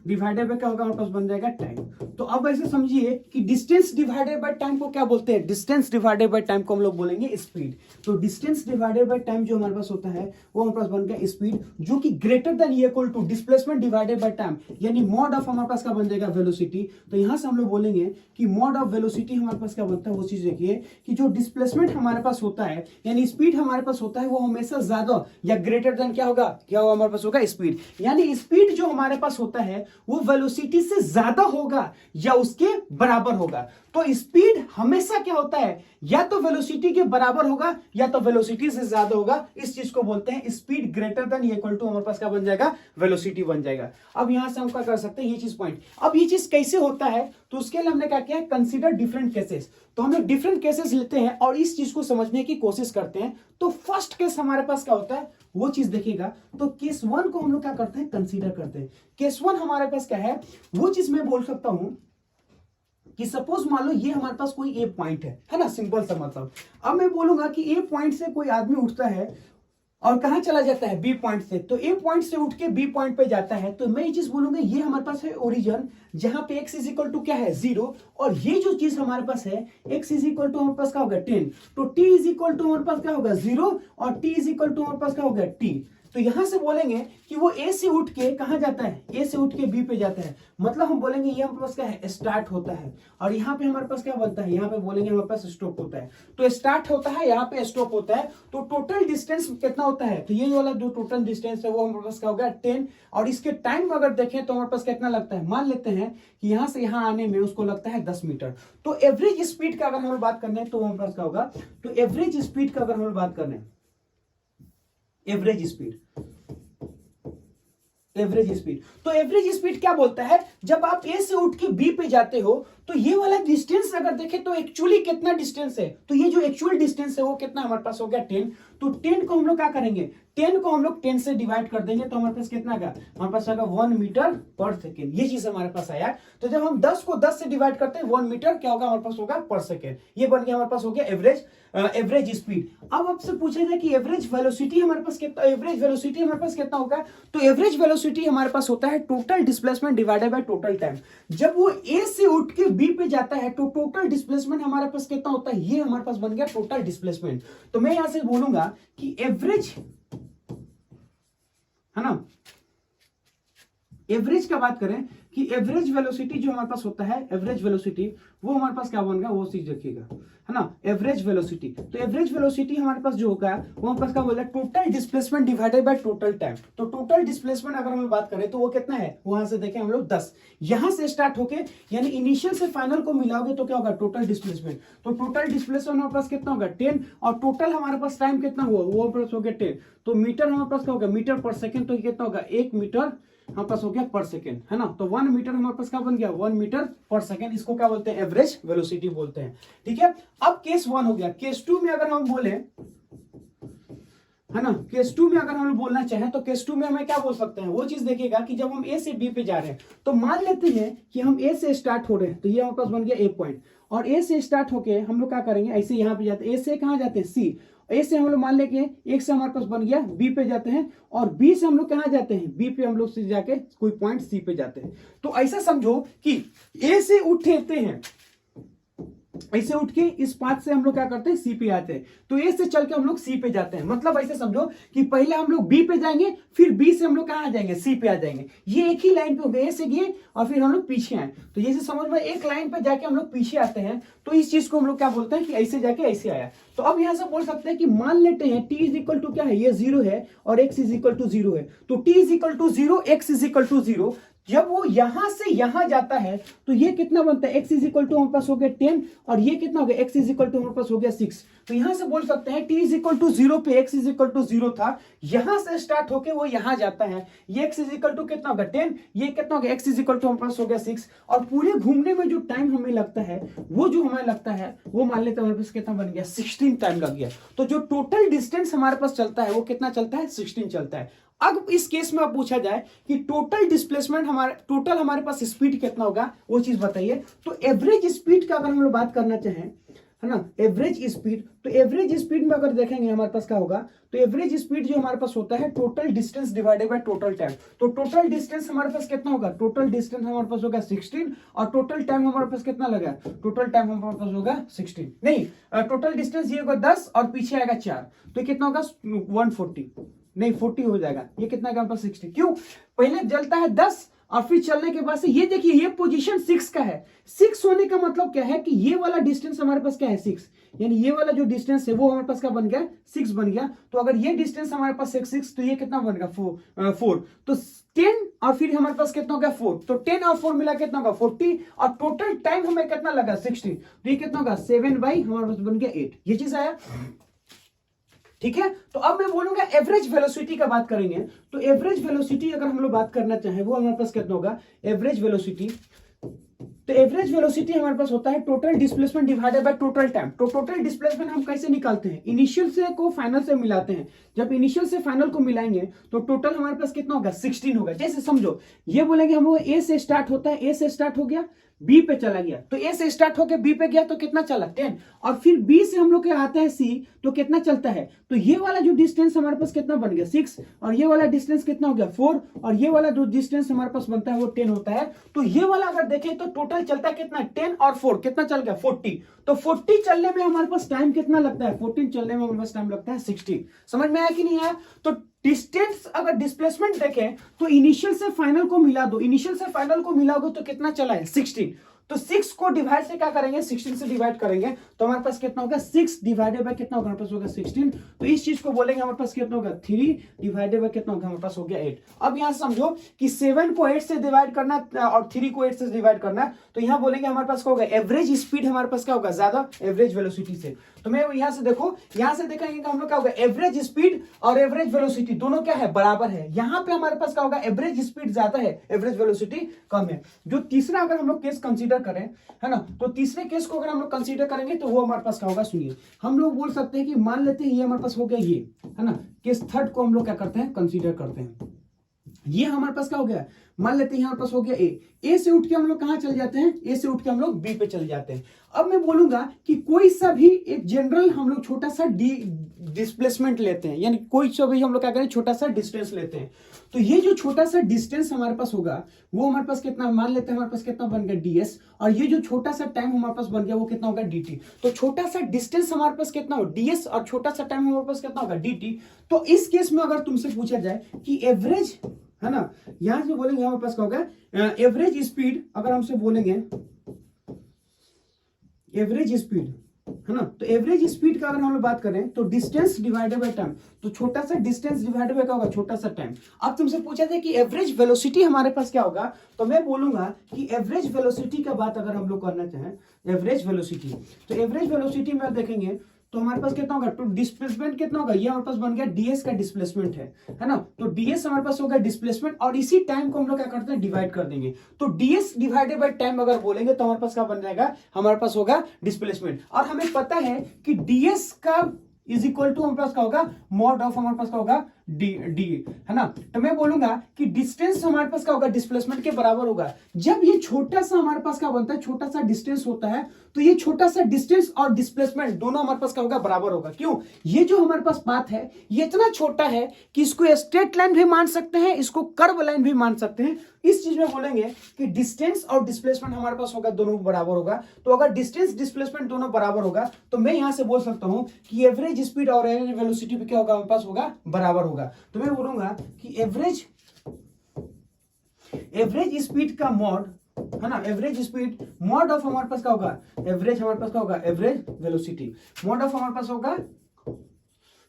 [SPEAKER 1] divided bye क्या होगा, हमारे पास बन जाएगा टाइम। तो अब ऐसे समझिए कि डिस्टेंस डिवाइडेड बाय टाइम को क्या बोलते हैं, डिस्टेंस डिवाइडेड बाय टाइम को हम लोग बोलेंगे स्पीड। तो डिस्टेंस डिवाइडेड बाय टाइम जो हमारे पास होता है वो हमारे पास बन गया स्पीड, जो कि greater than equal to displacement divided by time, यानी मॉड ऑफ हमारे पास क्या बन जाएगा, वेलोसिटी। तो यहां से हम लोग बोलेंगे कि मॉड ऑफ वेलोसिटी हमारे पास क्या बनता है, वो चीज देखिए कि जो डिस्प्लेसमेंट हमारे पास होता है यानी स्पीड हमारे पास होता है वो हमेशा ज्यादा या ग्रेटर देन क्या होगा, हमारे पास होगा स्पीड। यानी स्पीड जो हमारे पास होता है वो वेलोसिटी से ज्यादा होगा या उसके बराबर होगा। तो स्पीड हमेशा क्या होता है, या तो वेलोसिटी के बराबर होगा या तो वेलोसिटी से ज्यादा होगा। इस चीज को बोलते हैं speed greater than equal to हमारे पास क्या बन जाएगा, वेलोसिटी बन जाएगा। अब यहां से हम क्या कर सकते हैं, ये चीज पॉइंट। अब ये चीज कैसे होता है, तो उसके लिए हमने क्या किया है, कंसीडर डिफरेंट केसेस। तो हम लोग डिफरेंट केसेस लेते हैं और इस चीज को समझने की कोशिश करते हैं। तो फर्स्ट केस हमारे पास क्या होता है वो चीज देखिएगा। तो केस 1 को हम लोग क्या करते हैं, कंसीडर करते हैं। केस 1 हमारे पास क्या है, वो चीज मैं बोल सकता हूं कि सपोज मान लो ये हमारे पास कोई ए पॉइंट है ना, सिंपल सा मतलब। अब मैं बोलूंगा कि ए पॉइंट से कोई आदमी उठता है और कहां चला जाता है, बी पॉइंट से। तो ए पॉइंट से उठ के बी पॉइंट पे जाता है। तो मैं ये चीज बोलूंगा ये हमारे पास है ओरिजिन, जहां पे x इज इक्वल टू क्या है, 0। और ये जो चीज हमारे पास है x इज इक्वल टू हमारे पास क्या होगा, 10। तो t इज इक्वल टू हमारे पास क्या होगा, 0 और t इज इक्वल टू हमारे पास क्या होगा, t। तो यहां से बोलेंगे कि वो ए से उठ के कहां जाता है, ए से उठ के बी पे जाता है। मतलब हम बोलेंगे ये हमारे पास क्या है, स्टार्ट होता है। और यहाँ पे हमारे पास क्या बनता है, यहाँ पे बोलेंगे हमारे पास स्टॉप होता है। तो स्टार्ट होता है, यहाँ पे स्टॉप होता है। तो टोटल डिस्टेंस कितना होता है, तो ये वाला जो टोटल डिस्टेंस है वो हमारे पास क्या होगा, 10। और इसके टाइम अगर देखें तो हमारे पास कितना लगता है, मान लेते हैं कि यहां से यहां आने में उसको लगता है 10 मीटर। तो एवरेज स्पीड का अगर हम बात करने हैं तो हमारे पास क्या होगा, तो एवरेज स्पीड का अगर हम बात करें, एवरेज स्पीड तो एवरेज स्पीड क्या बोलता है, जब आप ए से उठ के बी पे जाते हो तो ये वाला डिस्टेंस अगर देखें तो एक्चुअली कितना डिस्टेंस है, तो ये जो एक्चुअल डिस्टेंस है वो कितना हमारे पास हो गया, 10। तो 10 को हम लोग क्या करेंगे, 10 को हम लोग 10 से डिवाइड कर देंगे तो हमारे पास कितना का, हमारे पास आएगा 1 मीटर पर सेकेंड। ये चीज हमारे पास आया। तो जब हम 10 को 10 से डिवाइड करते हैं 1 मीटर क्या होगा हमारे पास होगा पर सेकेंड। ये बन गया हमारे पास हो गया एवरेज स्पीड। अब आपसे पूछा जाए कि एवरेज वेलोसिटी हमारे पास कितना, एवरेज वेलोसिटी हमारे पास कितना होगा, तो एवरेज वेलोसिटी हमारे पास होता है total displacement divided by total time. जब वो ए से उठ के बी पे जाता है तो टोटल डिस्प्लेसमेंट हमारे पास कितना होता है, ये हमारे पास बन गया टोटल डिस्प्लेसमेंट। तो मैं यहां से बोलूंगा कि एवरेज, है ना, एवरेज का बात करें कि एवरेज वेलोसिटी जो हमारे पास होता है, एवरेज वेलोसिटी वो हमारे पास क्या बन गया, वो चीज रखिएगा, है ना, एवरेज वेलोसिटी। तो एवरेज वेलोसिटी हमारे पास जो होगा वो हमारे पास क्या बोला, total displacement divided by total time. तो टोटल डिस्प्लेसमेंट अगर हम बात करें तो वो कितना है, वहां से देखें हम लोग 10, यहां से स्टार्ट होके यानी इनिशियल से फाइनल को मिलाओगे तो क्या होगा, टोटल डिस्प्लेसमेंट। तो टोटल डिस्प्लेसमेंट हमारे पास कितना होगा, 10। और टोटल हमारे पास टाइम कितना हुआ, वो हमारे पास हो गया 10। तो मीटर हमारे पास क्या होगा, मीटर पर सेकेंड। तो कितना होगा, 1 मीटर हमारे पास हो गया पर सेकेंड, है ना। तो 1 मीटर हमारे पास क्या बन गया, 1 मीटर पर सेकेंड। इसको क्या बोलते हैं, एवरेज वेलोसिटी बोलते हैं। ठीक है, अब केस 1 हो गया। केस 2 में अगर हम बोले, है ना। केस 2 में अगर हम लोग बोलना चाहें तो केस 2 में हमें क्या बोल सकते हैं, वो चीज देखिएगा कि जब हम ए से बी पे जा रहे हैं तो मान लेते हैं कि हम ए से स्टार्ट हो रहे हैं, तो ये हमारे पास बन गया ए पॉइंट, और ए से स्टार्ट होके हम लोग क्या करेंगे, ऐसे यहाँ पे जाते हैं, ए से कहाँ जाते हैं सी, ए से हम लोग मान लेंगे एक से हमारे पास बन गया बी पे जाते हैं, और बी से हम लोग कहाँ जाते हैं, बी पे हम लोग से जाके कोई पॉइंट सी पे जाते हैं। तो ऐसा समझो कि ए से उठते हैं, ऐसे उठ के इस पाथ से हम लोग क्या करते हैं, सी पे आते हैं, तो ए से चल के हम लोग सी पे जाते हैं। मतलब ऐसे समझो कि पहले हम लोग बी पे जाएंगे, फिर बी से हम लोग कहाँ आ जाएंगे, सी पे आ जाएंगे। ये एक ही लाइन पे हो गए, ए से गए और फिर हम लोग पीछे आए, तो ये समझ में एक लाइन पे जाके हम लोग पीछे आते हैं, तो इस चीज को हम लोग क्या बोलते हैं कि ऐसे जाके ऐसे आया। तो अब यहां से बोल सकते हैं कि मान लेते हैं टी इज इक्वल टू क्या है, ये 0 है और एक्स इज इक्वल टू 0 है, तो t is equal to 0, x is equal to 0। जब वो यहां से यहां जाता है तो ये कितना बनता है, x इज इक्वल टू हमारे पास हो गया 10, और ये कितना हो गया, x इज इक्वल टू हमारे पास हो गया 6। तो यहां से बोल सकते हैं t इज इक्वल टू 0 पे x इज इक्वल टू 0 था, यहां से स्टार्ट होके वो यहां जाता है, ये x इज इक्वल टू कितना होगा 10, ये कितना हो गया, x इज इक्वल टू हमारे पास हो गया 6, और पूरे घूमने में जो टाइम हमें लगता है वो जो हमें लगता है वो मान लेते हैं हमारे पास कितना बन गया, 16 टाइम लग गया। तो जो टोटल डिस्टेंस हमारे पास चलता है वो कितना चलता है, 16 चलता है। अब इस केस में अब पूछा जाए कि टोटल डिस्प्लेसमेंट टोटल हमारे पास स्पीड कितना होगा, वो चीज बताइए। तो एवरेज स्पीड का अगर हम लोग बात करना चाहें, है ना, एवरेज स्पीड, तो एवरेज स्पीड में अगर देखेंगे हमारे पास क्या होगा, तो एवरेज स्पीड जो हमारे पास होता है total distance divided by total time. तो टोटल डिस्टेंस हमारे पास कितना होगा, टोटल डिस्टेंस हमारे पास होगा 16, और टोटल टाइम हमारे पास कितना लगा, टोटल टाइम हमारे पास होगा 16 नहीं, टोटल डिस्टेंस ये होगा 10 और पीछे आएगा 4, तो कितना होगा 140 नहीं 40 हो जाएगा, ये कितना का 60। क्यों, पहले जलता है 10 और फिर चलने के बाद से ये देखिए ये पोजीशन 6 का है, 6 होने का मतलब क्या है कि ये वाला डिस्टेंस हमारे पास क्या है 6, यानी ये वाला जो डिस्टेंस है वो हमारे पास क्या बन गया 6 बन गया। तो अगर ये डिस्टेंस हमारे पास 6 तो ये कितना बन गया 4, तो 10 और फिर हमारे पास कितना हो गया 4, तो 10 और 4 मिला कितना होगा 40, और टोटल टाइम हमें कितना लगा 60, तो ये कितना होगा 7 बाई हमारे पास बन गया 8, ये चीज आया। ठीक है, तो अब मैं बोलूंगा एवरेज वेलोसिटी का बात करेंगे। तो एवरेज वेलोसिटी अगर हम लोग बात करना चाहें वो हमारे पास कितना होगा, एवरेज वेलोसिटी, तो एवरेज वेलोसिटी हमारे पास होता है total displacement divided by total time. तो टोटल डिस्प्लेसमेंट हम कैसे निकालते हैं, इनिशियल से को फाइनल से मिलाते हैं, जब इनिशियल से फाइनल को मिलाएंगे तो टोटल हमारे पास कितना होगा 16 होगा। जैसे समझो ये बोलेंगे हम ए से स्टार्ट होता है, ए से स्टार्ट हो गया बी पे चला गया, तो ए से स्टार्ट होकर बी पे गया तो कितना चला 10, और फिर बी से हम लोग के आता है सी तो कितना चलता है, तो ये वाला जो डिस्टेंस हमारे पास कितना बन गया 6, और ये वाला डिस्टेंस कितना हो गया 4, और ये वाला जो डिस्टेंस हमारे पास बनता है वो 10 होता है। तो ये वाला अगर देखें तो टोटल चलता है कितना 10 और 4 कितना चल गया 40, तो 40 चलने में हमारे पास टाइम कितना लगता है, 14 चलने में हमारे पास टाइम लगता है 60। समझ में आया कि नहीं आया। तो डिस्टेंस अगर डिस्प्लेसमेंट देखें तो इनिशियल से फाइनल को मिला दो, इनिशियल से फाइनल को मिलाओगे तो कितना चला है 16, तो 6 को डिवाइड से क्या करेंगे 16 से डिवाइड करेंगे तो हमारे पास कितना होगा 6 डिवाइडेड बाय कितना होगा हमारे पास होगा 16, तो इस चीज को बोलेंगे हमारे पास कितना होगा 3 डिवाइडेड बाय कितना होगा हमारे पास हो गया 8। अब यहां समझो कि 7 को 8 से डिवाइड करना और 3 को 8 से डिवाइड करना, तो यहां बोलेंगे हमारे पास क्या होगा एवरेज स्पीड हमारे पास क्या होगा ज्यादा एवरेज वेलोसिटी से। तो मैं यहां से देखो, यहां से देखेंगे कि हम लोग क्या होगा एवरेज स्पीड और एवरेज वेलोसिटी दोनों क्या है बराबर है, यहां पे हमारे पास क्या होगा एवरेज स्पीड ज्यादा है एवरेज वेलोसिटी कम है। जो तीसरा अगर हम लोग केस कंसीडर करें, है ना, तो तीसरे केस को अगर हम लोग कंसीडर करेंगे तो वो हमारे पास क्या होगा सुनिए, हम लोग बोल सकते हैं कि मान लेते हैं ये हमारे पास हो गया ये, है ना, केस थर्ड को हम लोग क्या करते हैं कंसीडर करते हैं। ये हमारे पास क्या हो गया, मान लेते हैं हमारे पास हो गया ए से उठ के हम लोग कहां चल जाते हैं, ए से उठ के हम लोग बी पे चल जाते हैं। अब मैं बोलूंगा कि कोई सा भी एक जनरल हम लोग छोटा सा डिस्प्लेसमेंट लेते हैं, यानी कोई सा भी हम लोग क्या करें छोटा सा डिस्टेंस लेते हैं। तो ये जो छोटा सा डिस्टेंस हमारे पास होगा वो हमारे पास कितना, मान लेते हैं हमारे पास कितना बन गया ds, और ये जो छोटा सा टाइम हमारे पास बन गया वो कितना होगा dt। तो छोटा सा डिस्टेंस हमारे पास कितना हो ds और छोटा सा टाइम हमारे पास कितना होगा dt। तो इस केस में अगर तुमसे पूछा जाए कि एवरेज, है ना, यहां से बोलेंगे हमारे पास क्या होगा एवरेज स्पीड, अगर हमसे बोलेंगे एवरेज स्पीड, है ना, तो एवरेज स्पीड का अगर हम लोग बात करें तो डिस्टेंस डिवाइडेड बाय टाइम, तो छोटा सा डिस्टेंस डिवाइडेड बाय क्या होगा छोटा सा टाइम। अब तुमसे पूछा जाए कि एवरेज वेलोसिटी हमारे पास क्या होगा, तो मैं बोलूंगा कि एवरेज वेलोसिटी का बात अगर हम लोग करना चाहें एवरेज वेलोसिटी, तो एवरेज वेलोसिटी में देखेंगे तो हमारे पास कितना होगा, तो डिस्प्लेसमेंट कितना होगा, ये हमारे पास बन गया ds का डिस्प्लेसमेंट है ना, तो ds हमारे पास होगा डिस्प्लेसमेंट, और इसी टाइम को हम लोग क्या करते हैं डिवाइड कर देंगे। तो ds डिवाइडेड बाय टाइम अगर बोलेंगे तो हमारे पास क्या बन जाएगा, हमारे पास होगा डिस्प्लेसमेंट। और हमें पता है कि ds का इज इक्वल टू हमारे पास क्या होगा, मॉड ऑफ हमारे पास क्या होगा, डी डी, है ना। तो मैं बोलूंगा कि डिस्टेंस हमारे पास क्या होगा, डिस्प्लेसमेंट के बराबर होगा। जब ये छोटा सा हमारे पास क्या बनता है, छोटा सा डिस्टेंस होता है, तो ये छोटा सा डिस्टेंस और डिस्प्लेसमेंट दोनों हमारे पास क्या होगा, बराबर होगा। क्यों, ये जो हमारे पास पाथ है ये इतना छोटा है कि इसको स्ट्रेट लाइन भी मान सकते हैं, इसको कर्व लाइन भी मान सकते हैं। इस चीज में बोलेंगे कि डिस्टेंस और डिस्प्लेसमेंट हमारे पास होगा, दोनों बराबर होगा। तो अगर डिस्टेंस डिस्प्लेसमेंट दोनों बराबर होगा तो मैं यहां से बोल सकता हूं कि एवरेज स्पीड और एवरेज वेलोसिटी भी क्या होगा, हमारे पास होगा, बराबर होगा। तो मैं बोलूंगा कि एवरेज स्पीड का मॉड, है ना, एवरेज स्पीड मॉड ऑफ हमारे पास क्या होगा, एवरेज हमारे पास क्या होगा, एवरेज वेलोसिटी, मॉड ऑफ हमारे पास होगा,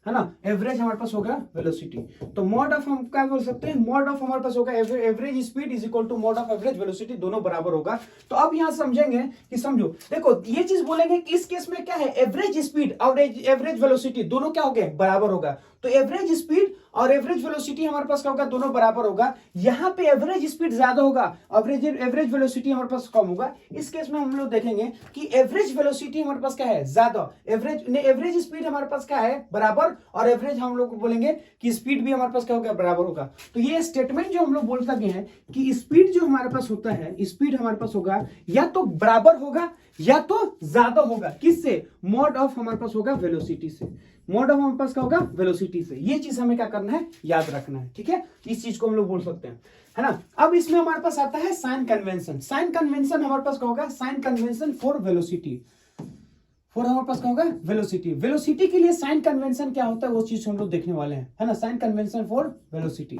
[SPEAKER 1] है ना, एवरेज हमारे पास होगा वेलोसिटी। तो मॉड ऑफ हम क्या बोल सकते हैं, मॉड ऑफ हमारे पास होगा average speed is equal to mod of average velocity, दोनों बराबर होगा। तो अब यहां समझेंगे कि समझो, देखो ये चीज बोलेंगे कि इस केस में क्या है, एवरेज स्पीड और एवरेज वेलोसिटी दोनों क्या हो गए, बराबर होगा। तो एवरेज स्पीड और एवरेज वेलोसिटी हमारे पास क्या होगा, दोनों बराबर होगा। यहां पे एवरेज स्पीड ज्यादा होगा, एवरेज वेलोसिटी हमारे पास कम होगा। इस केस में हम लोग देखेंगे कि एवरेज वेलोसिटी हमारे पास क्या है, ज्यादा, एवरेज स्पीड हमारे पास क्या है, बराबर, और एवरेज हम लोग बोलेंगे कि स्पीड भी हमारे पास क्या होगा, बराबर होगा। तो ये स्टेटमेंट जो हम लोग बोल सकते हैं कि स्पीड जो हमारे पास होता है, स्पीड हमारे पास होगा या तो बराबर होगा या तो ज्यादा होगा, किससे, मॉड ऑफ हमारे पास होगा वेलोसिटी से, मॉड ऑफ हमारे पास क्या होगा, वेलोसिटी से। ये चीज हमें क्या करना है, याद रखना है, ठीक है। इस चीज को हम लोग बोल सकते हैं, है ना। अब इसमें हमारे पास आता है साइन कन्वेंशन। साइन कन्वेंशन हमारे पास क्या होगा, sign convention for velocity, for हमारे पास क्या होगा, वेलोसिटी। वेलोसिटी के लिए साइन कन्वेंशन क्या होता है वो चीज हम लोग देखने वाले हैं, है ना, साइन कन्वेंशन फॉर वेलोसिटी।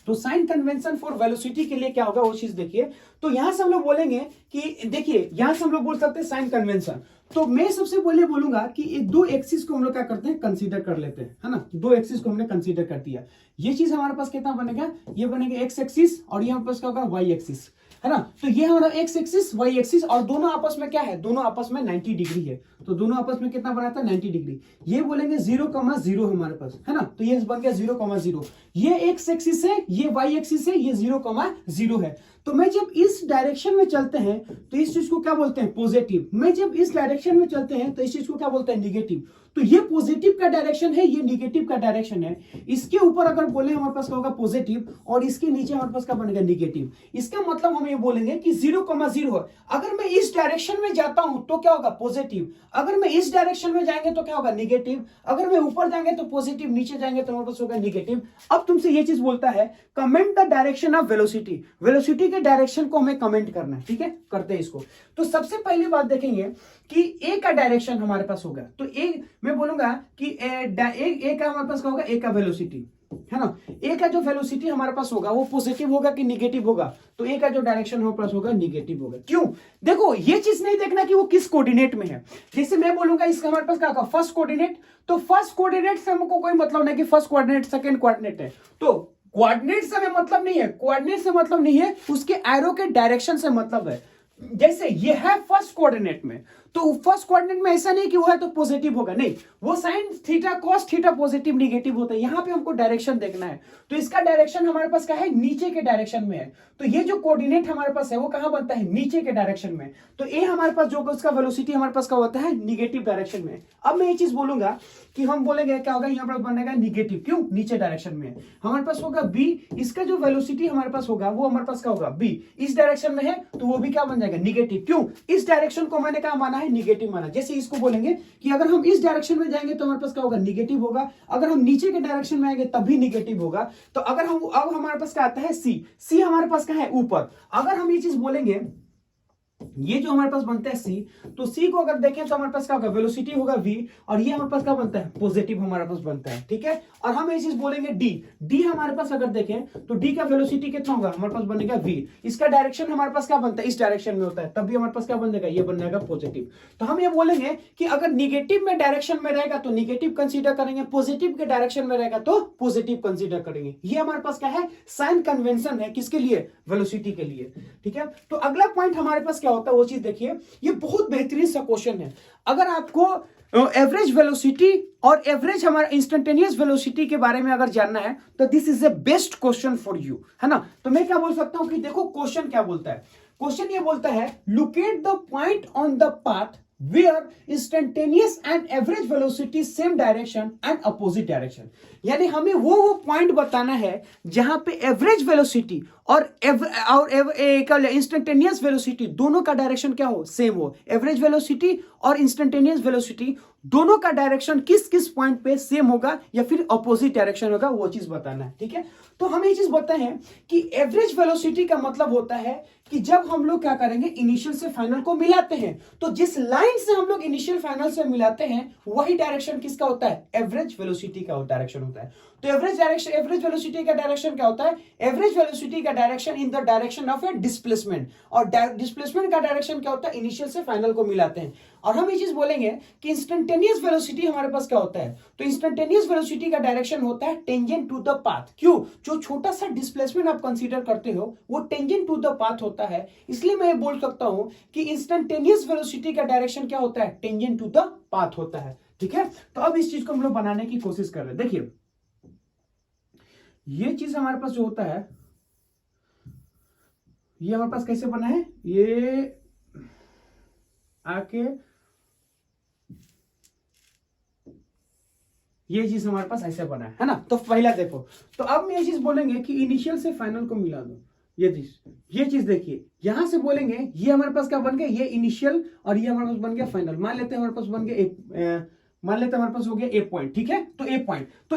[SPEAKER 1] तो साइन कन्वेंशन फॉर वेलोसिटी के लिए क्या होगा वो चीज देखिए। तो यहां से हम लोग बोलेंगे कि देखिए, यहां से हम लोग बोल सकते हैं साइन कन्वेंशन। तो मैं सबसे पहले बोलूंगा कि ये दो एक्सिस को हम लोग क्या करते हैं, कंसीडर कर लेते हैं, है ना। दो एक्सिस को हमने कंसीडर कर दिया। ये चीज हमारे पास कितना बनेगा, ये बनेगा एक्स एक्सिस और ये हमारे पास क्या होगा, वाई एक्सिस, है ना। तो ये हमारा एक्स एक्सिस वाई एक्सिस और दोनों आपस में क्या है, दोनों आपस में 90 डिग्री है। तो दोनों आपस में कितना बनाता है, 90 डिग्री। ये बोलेंगे 0,0 हमारे पास, है ना। तो ये बन गया 0,0। ये एक्स एक्सिस है, ये वाई एक्सिस है, ये 0,0 है। तो मैं जब इस डायरेक्शन में चलते हैं तो इस चीज को क्या बोलते हैं, पॉजिटिव। मैं जब इस डायरेक्शन में चलते हैं तो इस चीज को क्या बोलते हैं, निगेटिव। तो ये पॉजिटिव का डायरेक्शन है, ये निगेटिव का डायरेक्शन है। इसके ऊपर अगर बोले हमारे पास क्या होगा, पॉजिटिव, और इसके नीचे हमारे पास क्या बनेगा, निगेटिव। इसका मतलब हम ये बोलेंगे कि 0,0 है। अगर मैं इस डायरेक्शन में जाता हूं तो क्या होगा, पॉजिटिव। अगर मैं इस डायरेक्शन में जाएंगे तो क्या होगा, निगेटिव। अगर मैं ऊपर जाएंगे तो पॉजिटिव, नीचे जाएंगे तो हमारे पास होगा निगेटिव। अब तुमसे ये चीज बोलता है, comment the direction of velocity. Velocity के डायरेक्शन को हमें कमेंट करना है, ठीक है, करते हैं इसको। तो सबसे पहली बात देखेंगे कि ए का डायरेक्शन हमारे पास होगा। तो ए मैं बोलूंगा कि ए का हमारे पास क्या होगा, ए का वेलोसिटी, है ना। ए का जो वेलोसिटी हमारे पास होगा वो पॉजिटिव होगा कि निगेटिव होगा, तो ए का जो डायरेक्शन हमारे पास होगा निगेटिव होगा। क्यों, देखो ये चीज नहीं देखना कि वो किस कोऑर्डिनेट में है। जैसे मैं बोलूंगा इसका हमारे पास क्या होगा, फर्स्ट कोऑर्डिनेट। तो फर्स्ट कोऑर्डिनेट से हमको कोई मतलब नहीं कि फर्स्ट कोऑर्डिनेट सेकंड कोऑर्डिनेट है। तो कोऑर्डिनेट से हमें मतलब नहीं है, कोऑर्डिनेट से मतलब नहीं है, उसके एरो के डायरेक्शन से मतलब है। जैसे ये है फर्स्ट कोऑर्डिनेट में, तो फर्स्ट कोऑर्डिनेट में ऐसा नहीं कि वो है तो पॉजिटिव होगा, नहीं, वो sine theta cos theta positive negative होता है। यहां पे हमको डायरेक्शन देखना है। तो इसका डायरेक्शन हमारे पास क्या है, नीचे के डायरेक्शन में है। तो ये जो कोऑर्डिनेट हमारे पास है वो कहां बनता है, नीचे के डायरेक्शन में। तो ए हमारे पास जो उसका वेलोसिटी हमारे पास क्या होता है, निगेटिव डायरेक्शन में। अब मैं ये चीज बोलूंगा कि हम बोलेंगे क्या होगा, यहाँ पर बनेगा निगेटिव। क्यों, नीचे डायरेक्शन में हमारे पास होगा बी। इसका जो वेलोसिटी हमारे पास होगा वो हमारे पास क्या होगा, बी। इस डायरेक्शन में है तो वो भी क्या बन जाएगा, निगेटिव। क्यों, इस डायरेक्शन को मैंने क्या माना है, निगेटिव माना। जैसे इसको बोलेंगे कि अगर हम इस डायरेक्शन में जाएंगे तो हमारे पास क्या होगा, निगेटिव होगा। अगर हम नीचे के डायरेक्शन में आएंगे तब भी निगेटिव होगा। तो अगर हम अब हमारे पास क्या आता है, सी। सी हमारे पास क्या है, ऊपर। अगर हम ये चीज बोलेंगे, ये जो हमारे पास बनता है सी, तो सी को अगर देखें तो हमारे पास क्या होगा, वेलोसिटी होगा v, और ये हमारे पास क्या बनता है, पॉजिटिव हमारे पास बनता है, ठीक है। और हम ये चीज बोलेंगे डी। डी हमारे पास अगर देखें तो डी का वेलोसिटी कितना होगा, हमारे पास बनेगा v। इसका डायरेक्शन हमारे पास क्या बनता है, इस डायरेक्शन में होता है, तब भी हमारे पास क्या बनेगा, ये बन जाएगा पॉजिटिव। तो हम ये बोलेंगे कि अगर निगेटिव में डायरेक्शन में रहेगा तो निगेटिव कंसीडर करेंगे, पॉजिटिव के डायरेक्शन में रहेगा तो पॉजिटिव कंसीडर करेंगे। ये हमारे पास क्या है, साइन कन्वेंशन है, किसके लिए, वेलोसिटी के लिए, ठीक है। तो अगला पॉइंट हमारे पास क्या होता है वो चीज देखिए। ये बहुत बेहतरीन सा क्वेश्चन है। अगर आपको एवरेज वेलोसिटी और एवरेज हमारा इंस्टेंटेनियस वेलोसिटी के बारे में अगर जानना है तो this is the best question for you, है ना। तो मैं क्या बोल सकता हूं कि देखो क्वेश्चन क्या बोलता है। क्वेश्चन ये बोलता है, locate the point on the path where instantaneous and average velocity same direction and opposite direction. यानी हमें वो पॉइंट बताना है जहां पे एवरेज वेलोसिटी और इंस्टेंटेनियस वेलोसिटी दोनों का डायरेक्शन क्या हो, सेम हो। एवरेज वेलोसिटी और इंस्टेंटेनियस वेलोसिटी दोनों का डायरेक्शन किस किस पॉइंट पे सेम होगा या फिर अपोजिट डायरेक्शन होगा, वो चीज बताना है। ठीक है, तो हमें ये चीज बताए हैं कि एवरेज वेलोसिटी का मतलब होता है कि जब हम लोग क्या करेंगे, इनिशियल से फाइनल को मिलाते हैं, तो जिस लाइन से हम लोग इनिशियल फाइनल से मिलाते हैं वही डायरेक्शन किसका होता है, एवरेज वेलोसिटी का डायरेक्शन होता है। तो एवरेज वेलोसिटी का डायरेक्शन क्या होता है, एवरेज वेलोसिटी का direction in the direction of A displacement, और डिस्प्लेसमेंट का डायरेक्शन क्या होता है, इनिशियल से फाइनल को मिलाते हैं। और हम ये चीज बोलेंगे कि इंस्टेंटेनियस वेलोसिटी हमारे पास क्या होता है, तो इंस्टेंटेनियस वेलोसिटी का डायरेक्शन होता है टेंजेंट टू द पाथ। क्यों, जो छोटा सा डिस्प्लेसमेंट आप कंसीडर करते हो वो टेंजेंट टू द पाथ होता है, इसलिए मैं बोल सकता हूं कि इंस्टेंटेनियस वेलोसिटी का डायरेक्शन क्या होता है, टेंजेंट टू द पाथ होता है। ठीक है, तो अब इस चीज को हम लोग बनाने की कोशिश कर रहे हैं। देखिए ये चीज हमारे पास जो होता है, ये हमारे पास कैसे बना है, ये आके ये चीज हमारे पास ऐसे बना है ना। तो पहला देखो, तो अब हम ये चीज बोलेंगे कि इनिशियल से फाइनल को मिला दो। ये चीज देखिए, यहां से बोलेंगे ये हमारे पास क्या बन गया, ये इनिशियल और ये हमारे पास बन गया फाइनल। मान लेते हैं हमारे पास बन गया मान लेते हैं हमारे पास हो गया ए पॉइंट। ठीक है, तो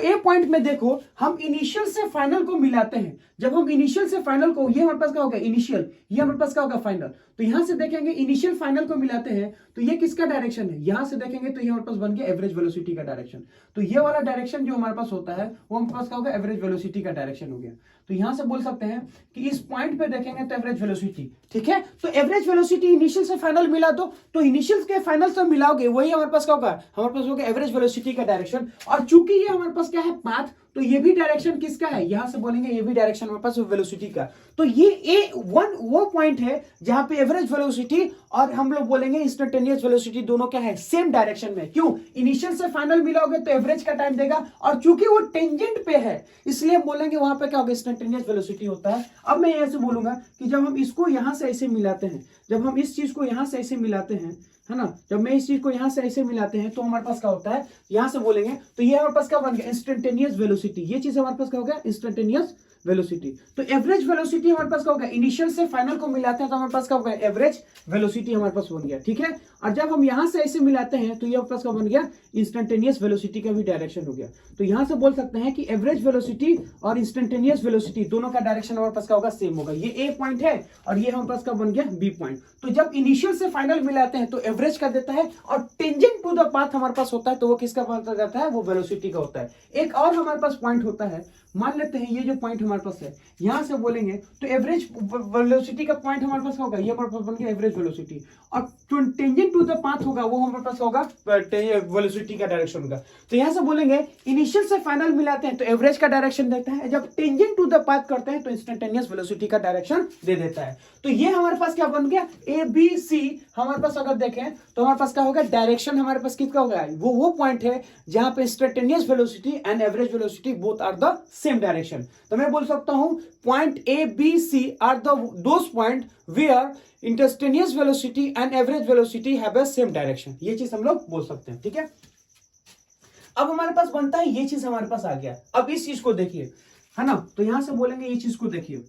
[SPEAKER 1] ए पॉइंट में देखो हम इनिशियल से फाइनल को मिलाते हैं। जब हम इनिशियल से फाइनल को, ये हमारे पास क्या होगा इनिशियल, ये हमारे पास क्या होगा फाइनल, तो यहां से देखेंगे इनिशियल फाइनल को मिलाते हैं तो ये किसका डायरेक्शन है, यहां से देखेंगे तो ये हमारे पास बन गया एवरेज वेलोसिटी का डायरेक्शन। तो ये वाला डायरेक्शन जो हमारे पास होता है वो हमारे पास क्या होगा, एवरेज वेलोसिटी का डायरेक्शन हो गया। तो यहां से बोल सकते हैं कि इस पॉइंट पे देखेंगे तो एवरेज वेलोसिटी। ठीक है, तो एवरेज वेलोसिटी इनिशियल से फाइनल मिला दो, तो इनिशियल के फाइनल से मिलाओगे वही हमारे पास क्या होगा, हमारे पास होगा एवरेज वेलोसिटी का डायरेक्शन। और चूंकि ये हमारे पास क्या है पाथ, तो ये भी डायरेक्शन किसका है, यहां से बोलेंगे ये भी डायरेक्शन हमारे पास वेलोसिटी का। तो ये A1 वो पॉइंट है जहां पे एवरेज वेलोसिटी और हम लोग बोलेंगे इंस्टेंटेनियस वेलोसिटी दोनों क्या है, सेम डायरेक्शन में। क्यों, इनिशियल से फाइनल मिलाओगे तो एवरेज का टाइम देगा, और चूंकि वो टेंजेंट पे है इसलिए बोलेंगे वहां पे क्या होगा, इंस्टेंटेनियस वेलोसिटी होता है। अब मैं ऐसे बोलूंगा कि जब हम इसको यहां से ऐसे मिलाते हैं, जब हम इस चीज को यहां से ऐसे मिलाते हैं, है ना, जब मैं इस चीज को यहां से ऐसे मिलाते हैं तो हमारे पास क्या होता है, यहां से बोलेंगे तो ये हमारे पास क्या बन गया, इंस्टेंटेनियस वेलोसिटी। ये चीज हमारे पास क्या हो गया, इंस्टेंटेनियस वेलोसिटी। तो एवरेज वेलोसिटी हमारे पास क्या होगा, इनिशियल से फाइनल को मिलाते हैं तो हमारे पास क्या होगा, एवरेज वेलोसिटी हमारे पास बन गया। ठीक है, और जब हम यहां से ऐसे मिलाते हैं तो ये हमारे पास क्या बन गया, इंस्टेंटेनियस वेलोसिटी का भी डायरेक्शन हो गया। तो यहां से बोल सकते हैं कि एवरेज वेलोसिटी और इंस्टेंटेनियस वेलोसिटी दोनों का डायरेक्शन हमारे पास क्या होगा, सेम होगा। ये ए पॉइंट है और ये हमारे पास क्या बन गया, बी पॉइंट। तो जब इनिशियल से फाइनल मिलाते हैं तो एवरेज का देता है, और टेंजेंट टू द पाथ हमारे पास होता है तो वो किसका माना जाता है, वो वेलोसिटी का होता है। एक और हमारे पास पॉइंट होता है, मान लेते हैं ये जो पॉइंट हमारे पास है, यहां से बोलेंगे तो एवरेज वेलोसिटी का पॉइंट हमारे पास होगा, ये हमारे पास बन गया एवरेज वेलोसिटी, और टेंजेंट टू द पाथ होगा वो हमारे पास होगा वेलोसिटी का डायरेक्शन होगा। तो यहां से बोलेंगे इनिशियल से फाइनल मिलाते हैं तो एवरेज का डायरेक्शन देता है, जब टेंजेंट टू द पाथ करते हैं तो इंस्टेंटेनियस वेलोसिटी का डायरेक्शन दे देता है। तो ये हमारे पास क्या बन गया, ए बी सी। हमारे पास अगर देखें तो हमारे पास क्या होगा, डायरेक्शन हमारे पास किसका होगा, वो पॉइंट है जहां पे instantaneous velocity and average velocity both are the same direction. तो मैं बोल सकता हूं point A B C are those point where instantaneous velocity and average velocity have a same direction. ये चीज हम लोग बोल सकते हैं। ठीक है, अब हमारे पास बनता है ये चीज हमारे पास आ गया। अब इस चीज को देखिए, है ना, तो यहां से बोलेंगे ये चीज को देखिए,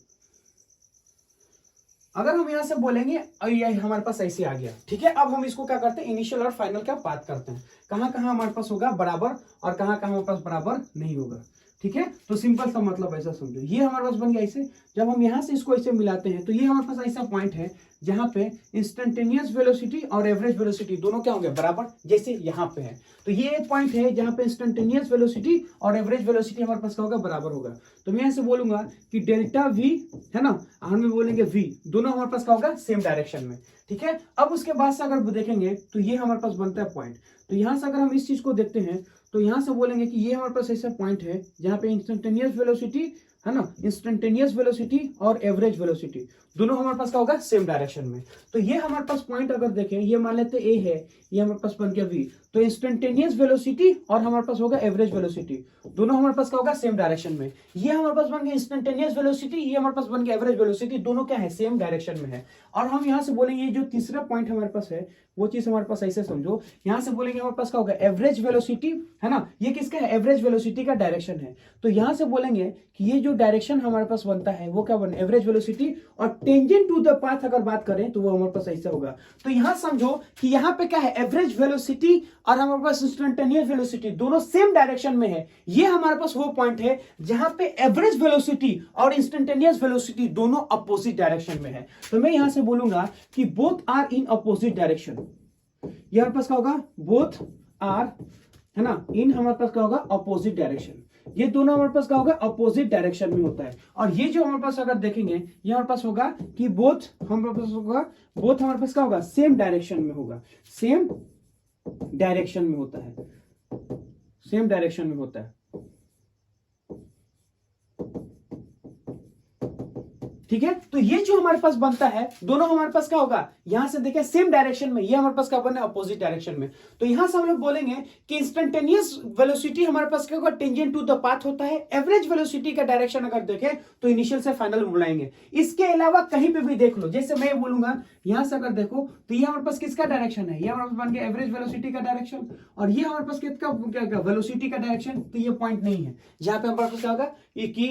[SPEAKER 1] अगर हम यहां से बोलेंगे ये हमारे पास ऐसे आ गया। ठीक है, अब हम इसको क्या करते हैं, इनिशियल और फाइनल का बात करते हैं, कहां कहां हमारे पास होगा बराबर और कहां कहां हमारे पास बराबर नहीं होगा। ठीक है, तो सिंपल सा मतलब ऐसा समझो, ये हमारे पास बन गया ऐसे। जब हम यहां से इसको ऐसे मिलाते हैं तो ये हमारे पास ऐसा पॉइंट है जहां पे इंस्टेंटेनियस वेलोसिटी और एवरेज वेलोसिटी दोनों क्या होंगे, बराबर, जैसे यहां पे है। तो ये एक पॉइंट है जहां पे इंस्टेंटेनियस वेलोसिटी और एवरेज वेलोसिटी हमारे पास क्या होगा, बराबर होगा। तो मैं ऐसे बोलूंगा कि डेल्टा वी, है ना, हम बोलेंगे वी, दोनों हमारे पास क्या होगा, सेम डायरेक्शन में। ठीक है, अब उसके बाद से अगर देखेंगे तो ये हमारे पास बनता है पॉइंट। तो यहां से अगर हम इस चीज को देखते हैं तो यहां से बोलेंगे कि ये हमारे पास ऐसा पॉइंट है जहां पे इंस्टेंटेनियस वेलोसिटी, है ना, इंस्टेंटेनियस वेलोसिटी और एवरेज वेलोसिटी दोनों हमारे पास क्या होगा, सेम डायरेक्शन में। तो ये हमारे पास पॉइंट अगर देखें, ये मान लेते ए है, ये हमारे पास बन गया v, तो इंस्टेंटेनियस वेलोसिटी और हमारे पास होगा एवरेज वेलोसिटी, दोनों हमारे पास क्या होगा, सेम डायरेक्शन में। ये हमारे पास बन गया इंस्टेंटेनियस वेलोसिटी, ये हमारे पास बन गया एवरेज वेलोसिटी, दोनों क्या है, सेम डायरेक्शन में है। और हम यहां से बोलेंगे ये जो तीसरा पॉइंट हमारे पास है वो चीज हमारे पास ऐसे समझो, यहां से बोलेंगे हमारे पास क्या होगा, एवरेज वेलोसिटी, है ना, ये किसका है, एवरेज वेलोसिटी का डायरेक्शन है। तो यहां से बोलेंगे कि ये जो डायरेक्शन हमारे पास बनता है वो क्या बन, एवरेज वेलोसिटी, और टेंजेंट टू द पाथ अगर बात करें तो वो हमारे पास ऐसा होगा। तो यहां समझो कि यहां पे क्या है, एवरेज वेलोसिटी और हमारे पास इंस्टेंटेनियस वेलोसिटी दोनों सेम डायरेक्शन में है। ये हमारे पास वो पॉइंट है जहां पे एवरेज वेलोसिटी और इंस्टेंटेनियस वेलोसिटी दोनों अपोजिट डायरेक्शन में है। तो मैं यहां से बोलूंगा कि both are in opposite direction. ये हमारे पास क्या होगा, बोथ आर, है ना, इन हमारे पास क्या होगा, अपोजिट डायरेक्शन। ये दोनों हमारे पास क्या होगा, अपोजिट डायरेक्शन में होता है। और ये जो हमारे पास अगर देखेंगे, ये हमारे पास होगा कि बोथ हमारे पास होगा, बोथ हमारे पास क्या होगा, सेम डायरेक्शन में होगा, सेम डायरेक्शन में होता है, सेम डायरेक्शन में होता है। ठीक है, तो ये जो हमारे पास बनता है दोनों हमारे पास क्या होगा, यहां से देखें सेम डायरेक्शन में, ये हमारे पास क्या बना है, अपोजिट डायरेक्शन में। तो यहां से हम लोग बोलेंगे कि इंस्टेंटेनियस वेलोसिटी हमारे पास क्या होगा, टेंजेंट टू द पाथ होता है। एवरेज वेलोसिटी का डायरेक्शन अगर देखें तो इनिशियल से फाइनल बुलाएंगे। इसके अलावा कहीं पे भी देख लो, जैसे मैं बोलूंगा यहां से अगर देखो तो ये हमारे पास किसका डायरेक्शन है, ये हमारे पास बन गया एवरेज वेलोसिटी का डायरेक्शन, और ये हमारे पास किसका क्या वेलोसिटी का डायरेक्शन। तो ये पॉइंट नहीं है जहां पे हमारे पास क्या होगा कि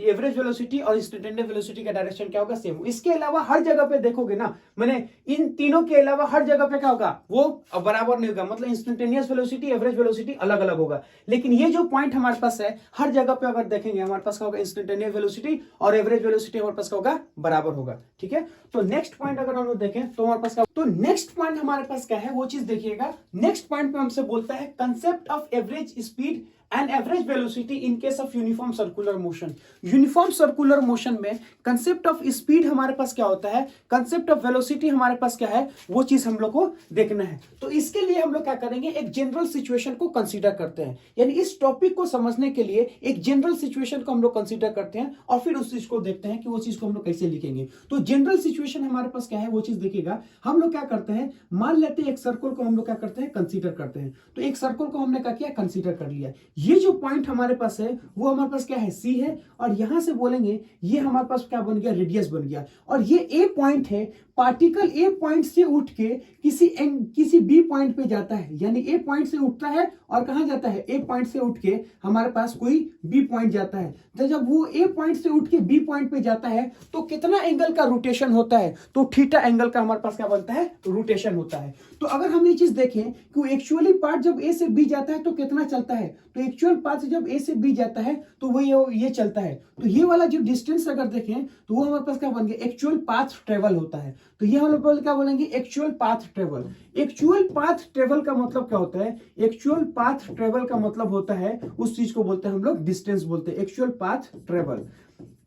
[SPEAKER 1] एवरेज वेलोसिटी और इंस्टेंटेनियस वेलोसिटी का डायरेक्शन क्या होगा, सेम। इसके अलावा हर जगह पे देखोगे ना, मैंने इन तीनों के अलावा हर जगह पे क्या होगा, वो बराबर नहीं होगा, मतलब इंस्टेंटेनियस वेलोसिटी एवरेज वेलोसिटी अलग अलग होगा। लेकिन ये जो पॉइंट हमारे पास है हर जगह पे अगर देखेंगे हमारे पास क्या होगा, इंस्टेंटेनियस वेलोसिटी और एवरेज वेलोसिटी हमारे पास क्या होगा, बराबर होगा। ठीक है, तो नेक्स्ट पॉइंट अगर हम लोग देखें तो हमारे पास क्या, तो नेक्स्ट पॉइंट हमारे पास क्या है वो चीज देखिएगा। नेक्स्ट पॉइंट पे हमसे बोलता है concept of average speed and average velocity in case of uniform circular motion. Uniform circular motion में कंसेप्ट ऑफ स्पीड हमारे पास क्या होता है, कंसेप्ट ऑफ वेलोसिटी हमारे पास क्या है, वो चीज हम लोग को देखना है। तो इसके लिए हम लोग क्या करेंगे, एक जनरल सिचुएशन को कंसीडर करते हैं, यानी इस टॉपिक को समझने के लिए एक जनरल सिचुएशन को हम लोग कंसीडर करते हैं और फिर उस चीज को देखते हैं कि वो चीज को हम लोग कैसे लिखेंगे। तो जनरल सिचुएशन हमारे पास क्या है वो चीज देखिएगा। हम लोग क्या करते हैं, मान लेते हैं एक सर्कल को हम लोग क्या करते हैं, कंसीडर करते हैं। तो एक सर्कल को हमने क्या किया, कंसीडर कर लिया। ये जो पॉइंट हमारे पास है वो हमारे पास क्या है, सी है, और यहां से बोलेंगे ये हमारे पास क्या बन गया, रेडियस बन गया। और ये ए पॉइंट है, पार्टिकल ए पॉइंट से उठ के किसी बी पॉइंट पे जाता है, यानी ए पॉइंट से उठता है और कहां जाता है, ए पॉइंट से उठ के हमारे पास कोई बी पॉइंट जाता है। तो जब वो ए पॉइंट से उठ के बी पॉइंट पे जाता है तो कितना एंगल का रोटेशन होता है, तो थीटा एंगल का हमारे पास क्या बनता है, रोटेशन होता है। तो अगर हम ये चीज देखें कि एक्चुअली पार्ट जब ए से बी जाता है तो कितना चलता है, तो एक्चुअल पार्ट जब ए से बी जाता है तो वो ये चलता है। तो ये वाला जो डिस्टेंस अगर देखें तो वो हमारे पास क्या बन गया, एक्चुअल पाथ ट्रेवल होता है। तो ये हम लोग क्या बोलेंगे, actual path travel. Actual path travel का मतलब क्या होता है, एक्चुअल पाथ ट्रेवल का मतलब होता है, उस चीज को बोलते हैं हम लोग डिस्टेंस बोलते हैं, एक्चुअल पाथ ट्रेवल,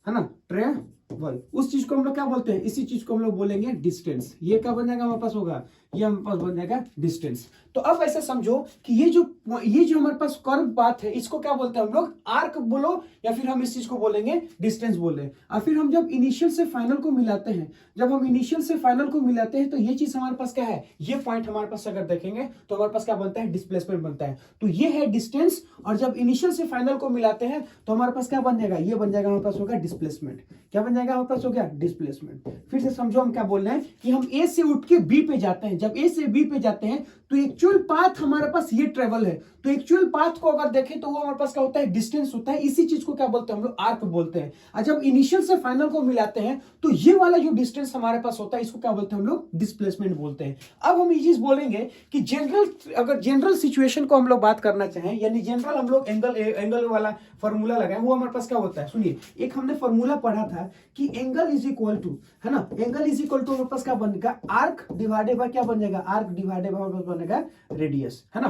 [SPEAKER 1] है ना, ट्रेवल। उस चीज को हम लोग क्या बोलते हैं, इसी चीज को हम लोग बोलेंगे डिस्टेंस। ये क्या बन जाएगा हमारे पास होगा, ये हमारे पास बन जाएगा डिस्टेंस। तो अब ऐसे समझो कि ये जो हमारे पास कर्व पाथ है इसको क्या बोलते हैं हम लोग, आर्क बोलो या फिर हम इस चीज को बोलेंगे डिस्टेंस बोले। और फिर हम जब इनिशियल से फाइनल को मिलाते हैं, जब हम इनिशियल से फाइनल को मिलाते हैं तो ये चीज हमारे पास क्या है, ये पॉइंट हमारे पास अगर देखेंगे तो हमारे पास क्या बनता है, डिस्प्लेसमेंट बनता है। तो ये है डिस्टेंस, और जब इनिशियल से फाइनल को मिलाते हैं तो हमारे पास क्या बन जाएगा, ये बन जाएगा हमारे पास होगा डिस्प्लेसमेंट। क्या बन जाएगा हमारे पास हो गया, डिस्प्लेसमेंट। फिर से समझो हम क्या बोल रहे हैं कि हम ए से उठ के बी पे जाते हैं, जब ए से बी पे जाते हैं तो एक्चुअल पाथ हमारे पास ये ट्रेवल है। तो एक्चुअल पाथ को अगर देखें तो वो हमारे पास क्या होता है, डिस्टेंस होता है। इसी चीज को क्या बोलते हैं हम लोग, आर्क बोलते हैं। और जब इनिशियल से फाइनल को मिलाते हैं तो ये वाला जो डिस्टेंस हमारे पास होता है इसको क्या बोलते हैं हम लोग, डिस्प्लेसमेंट बोलते हैं। अब हम ये चीज बोलेंगे कि अगर जनरल सिचुएशन को हम लोग बात करना चाहें, यानी जनरल हम लोग एंगल वाला फॉर्मूला लगाए, वो हमारे पास क्या होता है, सुनिए। एक हमने फॉर्मूला पढ़ा था कि एंगल इज इक्वल टू, है ना, एंगल इज इक्वल टू हमारे पास क्या बनेगा, आर्क डिवाइडेड बाय क्या बन जाएगा, आर्क डिवाइडेड बाय बनेगा रेडियस, है ना।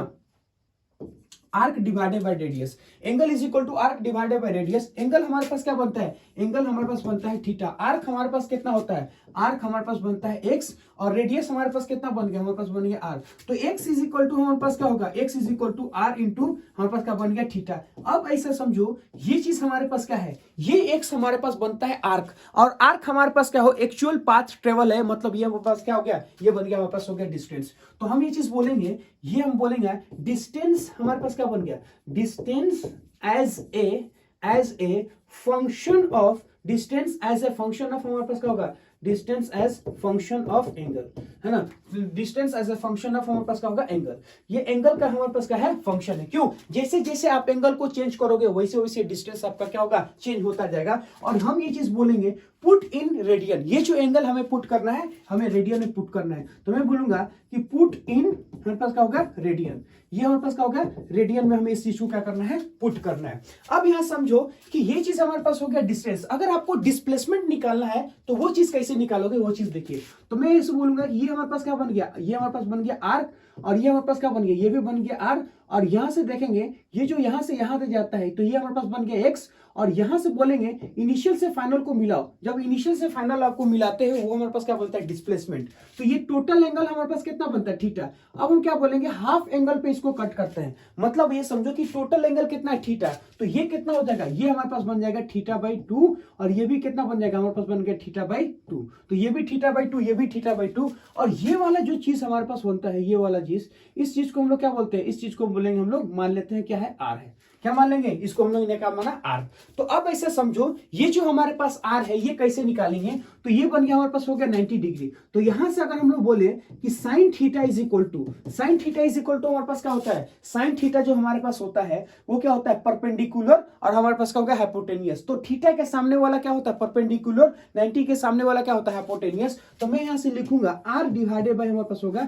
[SPEAKER 1] Arc divided by radius. Angle is equal to arc divided by radius. Angle हमारे पास क्या बनता है, एंगल हमारे पास बनता है थीटा। आर्क हमारे पास कितना होता है, आर्क हमारे पास बनता है एक्स, और रेडियस हमारे पास कितना बन गया, हमारे पास बन गया आर। तो एक्स इज इक्वल टू हमारे पास क्या होगा, x is equal to r into हमारे पास क्या बन गया थीटा। अब ऐसा समझो ये चीज हमारे पास क्या है, ये एक्स हमारे पास बनता है आर्क, और आर्क हमारे पास क्या हो, एक्चुअल पाथ ट्रेवल है, मतलब ये हमारे पास क्या हो गया, ये बन गया हमारे पास हो गया डिस्टेंस। तो हम ये चीज बोलेंगे, ये हम बोलेंगे डिस्टेंस हमारे पास क्या बन गया, distance as a function of, distance as a function of हमारे पास क्या होगा, distance as function of angle, है ना। Distance as a function of हमारे पास क्या होगा, एंगल। ये एंगल का हमारे पास क्या है, फंक्शन है। क्यों, जैसे जैसे आप एंगल को चेंज करोगे वैसे वैसे डिस्टेंस आपका क्या होगा, चेंज होता जाएगा। और हम ये चीज बोलेंगे पुट इन रेडियन, ये जो एंगल हमें पुट करना है, हमें रेडियन में पुट करना है। तो मैं बोलूंगा कि पुट इन हमारे पास क्या होगा, रेडियन। ये हमारे पास क्या होगा, रेडियन में हमें इस चीज को क्या करना है, पुट करना है। अब यहां समझो कि ये चीज हमारे पास हो गया डिस्टेंस। अगर आपको डिस्प्लेसमेंट निकालना है तो वो चीज कैसे निकालोगे, वो चीज देखिए। तो मैं इसे बोलूंगा ये हमारे पास क्या बन गया, ये हमारे पास बन गया आर, और ये हमारे पास क्या बन गया, ये भी बन गया आर। और यहां से देखेंगे ये जो यहां से यहां तक जाता है, तो ये हमारे पास बन गया एक्स, और यहां से बोलेंगे इनिशियल से फाइनल को मिलाओ। जब इनिशियल से फाइनल आपको मिलाते हैं वो हमारे पास क्या बनता है, डिस्प्लेसमेंट। तो ये टोटल एंगल हमारे पास कितना बनता है, थीटा। अब हम क्या बोलेंगे, हाफ एंगल पे इसको कट करते हैं, मतलब ये समझो कि टोटल एंगल कितना है, थीटा। तो ये कितना हो जाएगा, ये हमारे पास बन जाएगा थीटा बाई 2, और ये भी कितना बन जाएगा, हमारे पास बन गया थीटा बाई 2। तो ये भी थीटा बाई 2, ये भी थीटा बाई 2। और ये वाला जो चीज हमारे पास बनता है, ये वाला चीज, इस चीज को हम लोग क्या बोलते हैं, इस चीज को बोलेंगे हम लोग, मान लेते हैं क्या है, आर है। क्या मान लेंगे इसको हम लोग ने क्या माना, आर। तो अब ऐसे समझो ये जो हमारे पास आर है ये कैसे निकालेंगे, तो ये बन गया हमारे पास हो गया 90 डिग्री। तो यहां से अगर हम लोग बोले कि sine theta is equal to, sine theta is equal to हमारे पास क्या होता है, साइन थीटा जो हमारे पास होता है वो क्या होता है, परपेंडिकुलर, और हमारे पास क्या होगा, हाइपोटेनियस। तो थीटा के सामने वाला क्या होता है, परपेंडिकुलर, 90 के सामने वाला क्या होता है, हाइपोटेनियस। तो मैं यहां से लिखूंगा आर डिवाइडेड बाय हमारे पास होगा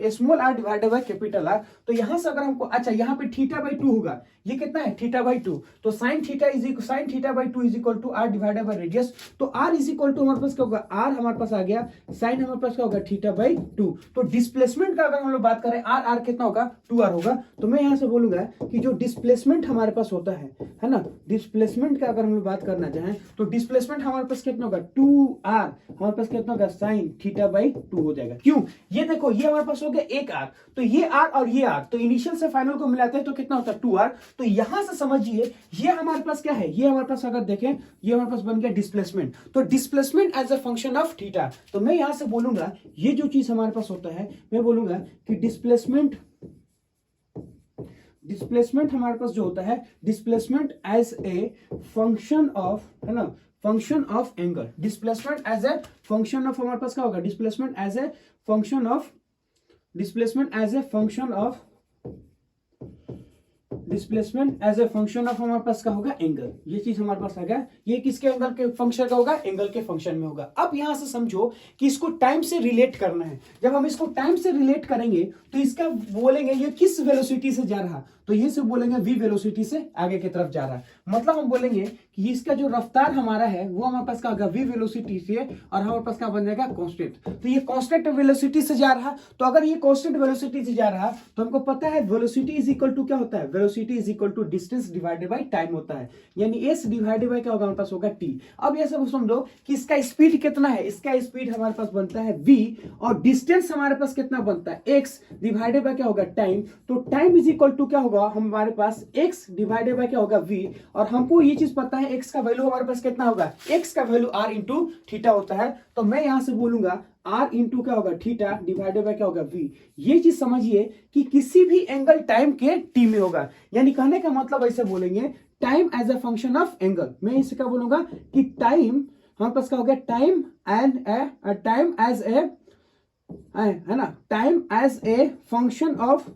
[SPEAKER 1] small r divided by capital R. तो यहां से अगर हमको, अच्छा यहाँ पे थीटा बाई 2 होगा, ये कितना है, थीटा बाई 2। तो sine theta by 2 is equal to r divided by radius. तो आर इज इक्वल टू हमारे पास क्या होगा, आर हमारे पास आ गया, साइन हमारे पास क्या होगा, थीटा बाई 2। तो डिस्प्लेसमेंट का अगर हम लोग बात करें, आर आर कितना होगा, 2r होगा। तो मैं यहां से बोलूंगा कि जो डिस्प्लेसमेंट हमारे पास होता है ना, डिस्प्लेसमेंट का अगर हम लोग बात करना चाहें तो डिस्प्लेसमेंट हमारे पास कितना होगा, 2r, हमारे पास कितना होगा, साइन थीटा बाई 2 हो जाएगा। क्यों, ये देखो ये हमारे पास हो गया एक आर, तो ये आर और ये आर, तो इनिशियल से फाइनल को मिलाते हैं तो कितना होता है, 2r। तो यहां से समझिए ये हमारे पास क्या है, ये हमारे पास अगर देखें ये हमारे पास बन गया डिस्प्लेसमेंट। तो displacement as a function of theta. तो मैं यहां से बोलूंगा ये जो चीज हमारे पास होता है, मैं बोलूंगा कि डिस्प्लेसमेंट हमारे पास जो होता है, displacement as a function of, है ना, function of angle. Displacement as a function of हमारे पास क्या होगा, displacement as a function of, displacement as a function of, displacement as a function of हमारे पास क्या होगा, एंगल। ये चीज हमारे पास आ गया, ये किसके एंगल के फंक्शन का होगा, एंगल के फंक्शन में होगा। अब यहां से समझो कि इसको टाइम से रिलेट करना है। जब हम इसको टाइम से रिलेट करेंगे तो इसका बोलेंगे ये किस वेलोसिटी से जा रहा, तो ये से बोलेंगे v वेलोसिटी से आगे की तरफ जा रहा है। मतलब हम बोलेंगे कि इसका जो रफ्तार हमारा है वो हमारे पास क्या होगा, v वेलोसिटी से, और हमारे पास क्या बन जाएगा, कांस्टेंट। तो ये कांस्टेंट वेलोसिटी से जा रहा, तो अगर ये कांस्टेंट वेलोसिटी से जा रहा तो हमको पता है वेलोसिटी इज इक्वल टू क्या होता है, velocity is equal to distance divided by time होता है, यानी s डिवाइडेड बाय क्या होगा, हमारे पास होगा t। अब ये सब समझो कि इसका स्पीड कितना है, इसका स्पीड हमारे पास बनता है v, और डिस्टेंस हमारे पास कितना बनता है, x डिवाइडेड बाय क्या होगा, टाइम। तो टाइम इज इक्वल टू क्या होगा हमारे पास, x डिवाइडेड बाय क्या होगा, v। और हमको ये चीज पता है x का वैल्यू हमारे पास कितना होगा, x का वैल्यू r इंटू थीटा होता है। तो मैं यहां से बोलूंगा r इंटू क्या होगा, थीटा डिवाइडेड बाय क्या होगा, v। ये चीज समझिए कि किसी भी एंगल टाइम के t में होगा, यानी कहने का मतलब ऐसे बोलेंगे time as a function of angle. मैं इसे क्या बोलूंगा कि टाइम हमारे पास क्या हो गया, time and time as a, है ना, time as a function of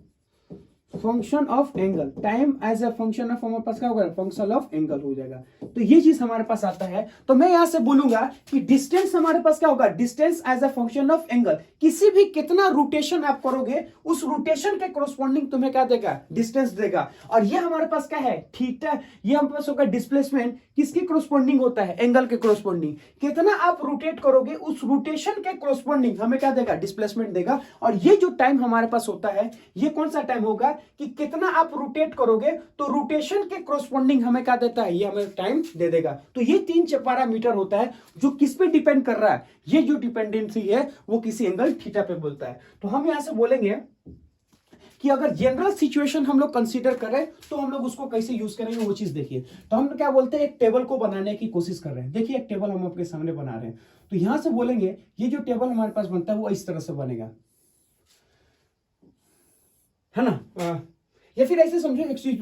[SPEAKER 1] angle, time as a function of हमारे पास क्या होगा, फंक्शन ऑफ एंगल हो जाएगा। तो ये चीज हमारे पास आता है। तो मैं यहां से बोलूंगा कि डिस्टेंस हमारे पास क्या होगा, distance as a function of angle. किसी भी कितना रोटेशन आप करोगे उस रोटेशन के कोरस्पॉन्डिंग तुम्हें क्या देगा, डिस्टेंस देगा। और ये हमारे पास क्या है, थीटा, ये हमारे पास होगा डिस्प्लेसमेंट, किसके कोरस्पॉन्डिंग होता है, एंगल के कोरस्पॉन्डिंग। कितना आप रोटेट करोगे उस रोटेशन के कोरस्पॉन्डिंग हमें क्या देगा, डिस्प्लेसमेंट देगा। और ये जो टाइम हमारे पास होता है ये कौन सा टाइम होगा, कि कितना आप रोटेट करोगे, तो रोटेशन के कोरस्पोंडिंग हमें क्या देता है, ये हमें टाइम दे देगा। तो ये 3 पैरामीटर होता है जो किस पे डिपेंड कर रहा है, ये जो डिपेंडेंसी है वो किसी एंगल थीटा पे बोलता है। तो हम यहां से बोलेंगे कि अगर जनरल सिचुएशन हम लोग कंसीडर करें तो हम लोग उसको कैसे यूज करेंगे वो चीज देखिए। तो हम क्या बोलते हैं, एक टेबल को बनाने की कोशिश कर रहे हैं। देखिए एक टेबल हम आपके सामने बना रहे हैं, तो यहां से बोलेंगे ये जो टेबल हमारे पास बनता है वो इस तरह से बनेगा, है ना। या फिर ऐसे समझो, एक चीज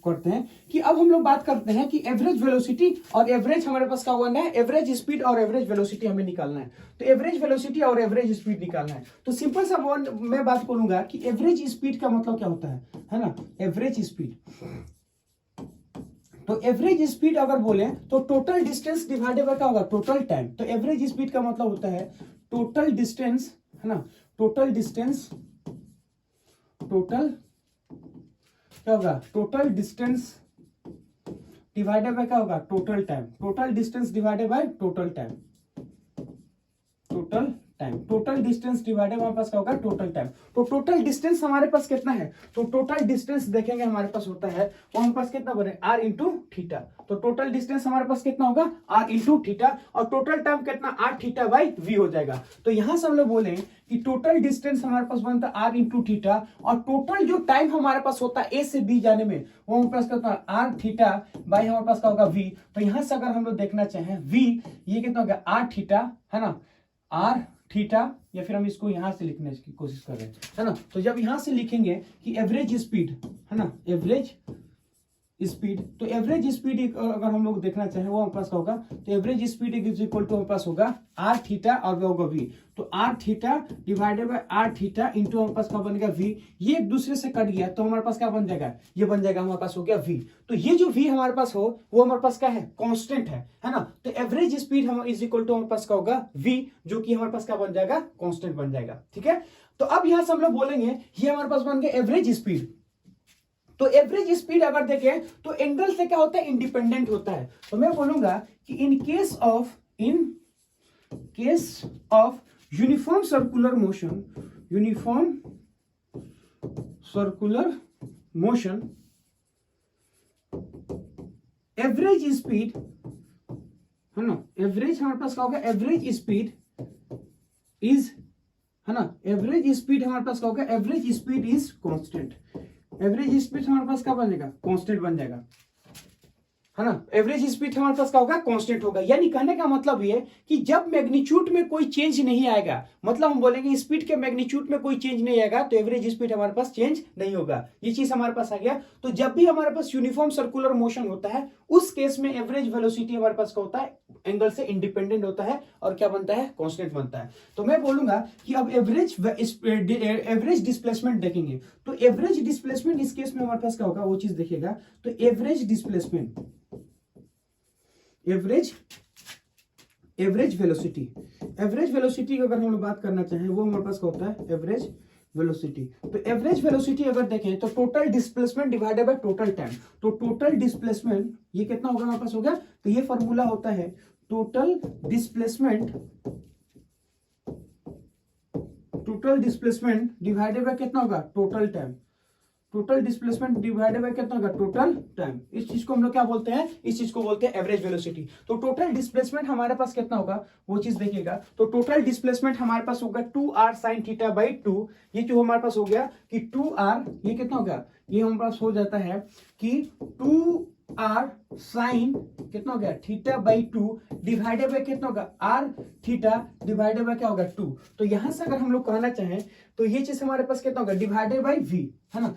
[SPEAKER 1] करते हैं कि अब हम लोग बात करते हैं कि एवरेज वेलोसिटी और एवरेज हमारे पास क्या होना है, एवरेज स्पीड और एवरेज वेलोसिटी हमें निकालना है। तो एवरेज वेलोसिटी और एवरेज स्पीड निकालना है। तो सिंपल सा मैं बात करूंगा कि एवरेज स्पीड का मतलब क्या होता है ना, एवरेज स्पीड। तो एवरेज स्पीड अगर बोले तो टोटल डिस्टेंस डिवाइडेड बाय क्या होगा, टोटल टाइम। तो एवरेज स्पीड का मतलब होता है टोटल डिस्टेंस, है ना, टोटल डिस्टेंस, टोटल क्या होगा, टोटल डिस्टेंस डिवाइडेड बाय क्या होगा, total time. Total distance divided by total time, total time. Total distance divided हमारे पास क्या होगा, टोटल टाइम। तो टोटल डिस्टेंस हमारे पास कितना है, तो टोटल डिस्टेंस देखेंगे हमारे पास होता है वो हमारे पास कितना बने, आर इंटू थीटा। तो टोटल डिस्टेंस हमारे पास कितना होगा, आर इंटू थीटा, और टोटल टाइम कितना, आर थीटा बाई वी हो जाएगा। तो यहां से हम लोग बोले कि टोटल डिस्टेंस हमारे पास बनता है आर इंटू थीटा, और टोटल जो टाइम हमारे पास होता है ए से बी जाने में वो हमारे पास कितना, आर थीटा बाई हमारे पास क्या होगा, वी। तो यहां से अगर हम लोग देखना चाहें वी, ये कितना होगा, आर थीटा, है ना, आर थीटा, या फिर हम इसको यहां से लिखने की कोशिश कर रहे हैं, है ना। तो जब यहां से लिखेंगे कि एवरेज स्पीड, है ना, एवरेज स्पीड, तो एवरेज स्पीड अगर हम लोग देखना चाहें वो हमारे पास क्या होगा, तो average speed is equal to हमारे पास होगा आर थीटा और वो होगा वी। तो r theta divided by r theta into हमारे पास क्या बनेगा, वी। ये एक दूसरे से कट गया तो हमारे पास क्या बन जाएगा, ये बन जाएगा हमारे पास हो गया वी। तो ये जो वी हमारे पास हो वो हमारे पास क्या है, कांस्टेंट है ना। तो एवरेज स्पीड हम इज इक्वल टू हमारे पास क्या होगा, वी, जो कि हमारे पास क्या बन जाएगा, कांस्टेंट बन जाएगा। ठीक है, तो अब यहां से हम लोग बोलेंगे ये हमारे पास बन गया एवरेज स्पीड। तो एवरेज स्पीड अगर देखें तो एंगल से क्या होता है, इंडिपेंडेंट होता है। तो मैं बोलूंगा कि in case of uniform circular motion, uniform circular motion, average speed, है ना, एवरेज हमारे पास क्या होगा, एवरेज स्पीड इज, है ना, एवरेज स्पीड हमारे पास क्या होगा, average speed is constant. Average speed हमारे पास क्या बनेगा, कांस्टेंट बन जाएगा, है ना। एवरेज स्पीड हमारे पास क्या होगा, कांस्टेंट होगा। यानी कहने का मतलब ये कि जब मैग्नीट्यूड में कोई चेंज नहीं आएगा, मतलब हम बोलेंगे स्पीड के मैग्नीट्यूड में कोई चेंज नहीं आएगा, तो एवरेज स्पीड हमारे पास चेंज नहीं होगा। ये चीज हमारे पास आ गया। तो जब भी हमारे पास यूनिफॉर्म सर्कुलर मोशन होता है उस केस में एवरेज वेलोसिटी हमारे पास क्या होता है, एंगल से इंडिपेंडेंट होता है और क्या बनता है, कांस्टेंट बनता है। तो मैं बोलूंगा कि अब एवरेज डिस्प्लेसमेंट देखेंगे, तो एवरेज डिस्प्लेसमेंट इस केस में हमारे पास क्या होगा वो चीज देखेगा। तो average displacement, average velocity, average velocity अगर हम लोग बात करना चाहें वो हमारे पास क्या होता है, एवरेज वेलोसिटी। तो एवरेज वेलोसिटी अगर देखें तो total displacement divided by total time. तो टोटल डिस्प्लेसमेंट ये कितना होगा हमारे पास हो गया, तो ये फॉर्मूला होता है total displacement, total displacement divided bye कितना होगा, total time. Total displacement divided bye कितना होगा, टोटल टाइम। इस चीज को हम लोग क्या बोलते हैं, इस चीज को बोलते हैं एवरेज वेलोसिटी। तो टोटल डिस्प्लेसमेंट हमारे पास कितना होगा वो चीज देखिएगा। तो टोटल डिस्प्लेसमेंट हमारे पास होगा 2r sin थीटा बाई 2। ये जो हमारे पास हो गया कि 2r, ये कितना होगा, ये हमारे पास हो जाता है कि 2r sin कितना हो गया, थीटा बाई 2 डिवाइडेड बाय कितना होगा, r थीटा डिवाइडेड बाय क्या होगा, 2। तो यहां से अगर हम लोग कहना चाहें तो ये चीज हमारे पास कितना होगा, डिवाइडेड बाई v, है ना,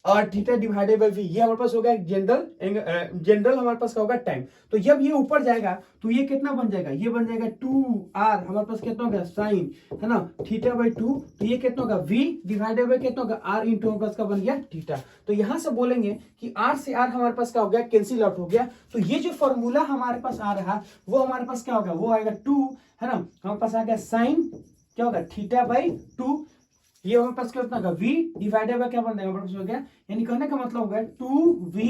[SPEAKER 1] और थीटा डिवाइडेड बाय वी। ये हमारे पास होगा जनरल हमारे पास क्या होगा, टाइम। तो जब ये ऊपर जाएगा तो ये कितना बन जाएगा, ये बन जाएगा 2r, हमारे पास कितना होगा साइन, है ना, थीटा बाई 2। तो ये कितना होगा, v डिवाइडेड बाय कितना होगा, r इंटू हमारे पास का बन गया थीटा। तो यहां से बोलेंगे कि r से r हमारे पास क्या हो गया, कैंसिल आउट हो गया। तो ये जो फॉर्मूला हमारे पास आ रहा वो हमारे पास क्या होगा, वो आएगा 2, है ना, हमारे पास आ गया साइन क्या होगा, थीटा बाई 2। ये हमारे पास कितना होगा, v डिवाइडेड बाय क्या बन जाएगा, हमारे पास हो गया, यानी कहने का मतलब होगा 2v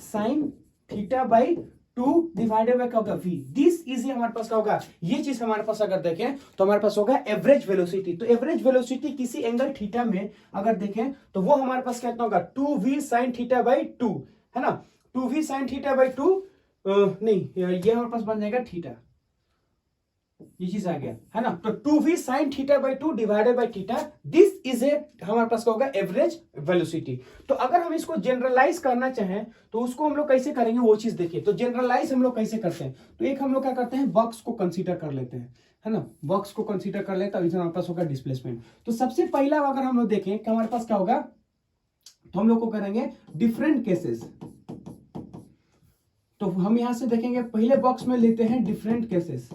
[SPEAKER 1] sin theta by 2 divided by क्या होगा v। दिस इज हमारे पास क्या होगा, ये चीज हमारे पास अगर देखें तो हमारे पास होगा एवरेज वेलोसिटी। तो एवरेज वेलोसिटी किसी एंगल थीटा में अगर देखें तो वो हमारे पास कितना होगा 2v sin थीटा बाई 2, है ना। 2v sin थीटा बाई 2 नहीं, ये हमारे पास बन जाएगा थीटा, ये चीज आ गया, है ना। तो 2v sin theta by 2 divided by theta, this is a हमारे पास क्या होगा एवरेज वेलोसिटी। तो अगर हम इसको जनरलाइज करना चाहें तो उसको हम लोग कैसे करेंगे वो चीज देखिए। तो जनरलाइज हम लोग कैसे करते हैं, तो एक हम लोग क्या करते हैं, बॉक्स को कंसीडर कर लेते हैं, है ना। बॉक्स को कंसीडर कर लेते हैं, हमारे पास होगा डिस्प्लेसमेंट। तो सबसे पहला अगर हम लोग देखें कि हमारे पास क्या होगा, तो हम लोग को करेंगे डिफरेंट केसेस। तो हम यहां से देखेंगे, पहले बॉक्स में लेते हैं डिफरेंट केसेस,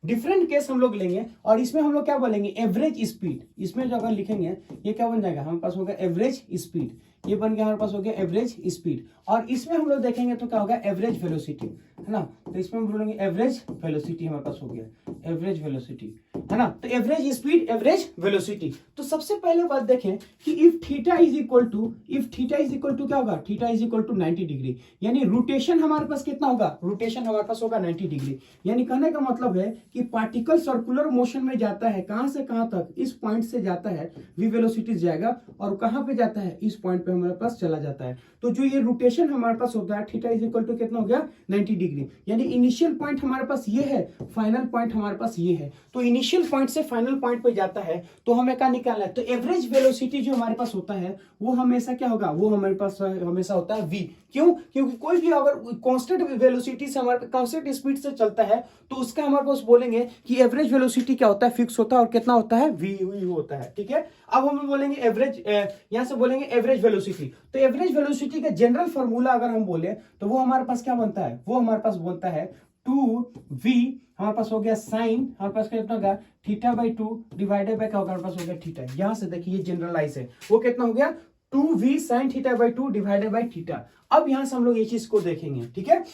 [SPEAKER 1] डिफरेंट केस हम लोग लेंगे और इसमें हम लोग क्या बोलेंगे एवरेज स्पीड। इसमें जो अगर लिखेंगे ये क्या बन जाएगा, हमारे पास होगा एवरेज स्पीड, ये बन गया हमारे पास हो गया एवरेज स्पीड। और इसमें हम लोग देखेंगे तो क्या होगा एवरेज वेलोसिटी, है ना। तो इसमें हम बोलेंगे एवरेज वेलोसिटी हमारे पास हो गया एवरेज वेलोसिटी, है ना। तो एवरेज स्पीड, एवरेज वेलोसिटी। तो सबसे पहले बात देखें कि if theta is equal to क्या होगा, theta is equal to 90 degree, यानी रोटेशन हमारे पास कितना होगा, रोटेशन हमारे पास होगा 90 डिग्री। यानी कहने का मतलब है कि पार्टिकल सर्कुलर मोशन में जाता है, कहां से कहां तक, इस पॉइंट से जाता है, v वेलोसिटी जाएगा, और कहां पे जाता है, इस पॉइंट पे हमारे पास चला जाता है। तो जो ये रोटेशन हमारे पास होता है थीटा इज इक्वल टू कितना हो गया 90 डिग्री। यानी इनिशियल पॉइंट हमारे पास ये है, फाइनल पॉइंट हमारे पास ये है। तो इनिशियल पॉइंट से फाइनल पॉइंट पे जाता है, तो हमें क्या निकालना है, तो एवरेज वेलोसिटी जो हमारे पास होता है वो हमेशा क्या होगा, वो हमारे पास हमेशा होता है v। क्यों, क्योंकि कोई भी अगर कांस्टेंट वेलोसिटी से हमारे कांस्टेंट स्पीड से चलता है तो उसका हमारे पास बोलेंगे कि एवरेज वेलोसिटी क्या होता है, फिक्स होता है, और कितना होता है v होता है, ठीक है। अब हम बोलेंगे एवरेज, यहां से बोलेंगे एवरेज वेलोसिटी। तो एवरेज वेलोसिटी का जनरल फॉर्मूला अगर हम बोले तो वो हमारे पास क्या बनता है, वो हमारे पास बनता है 2v हमारे पास हो गया साइन, हमारे पास कितना होगा थीटा बाई 2 डिवाइडेड बाय क्या होगा, हमारे पास हो गया थीटा। यहां से देखिए जनरलाइज है, वो कितना हो गया 2v sign theta by 2 divided by theta. अब यहां से हम लोग ये चीज को देखेंगे, ठीक है।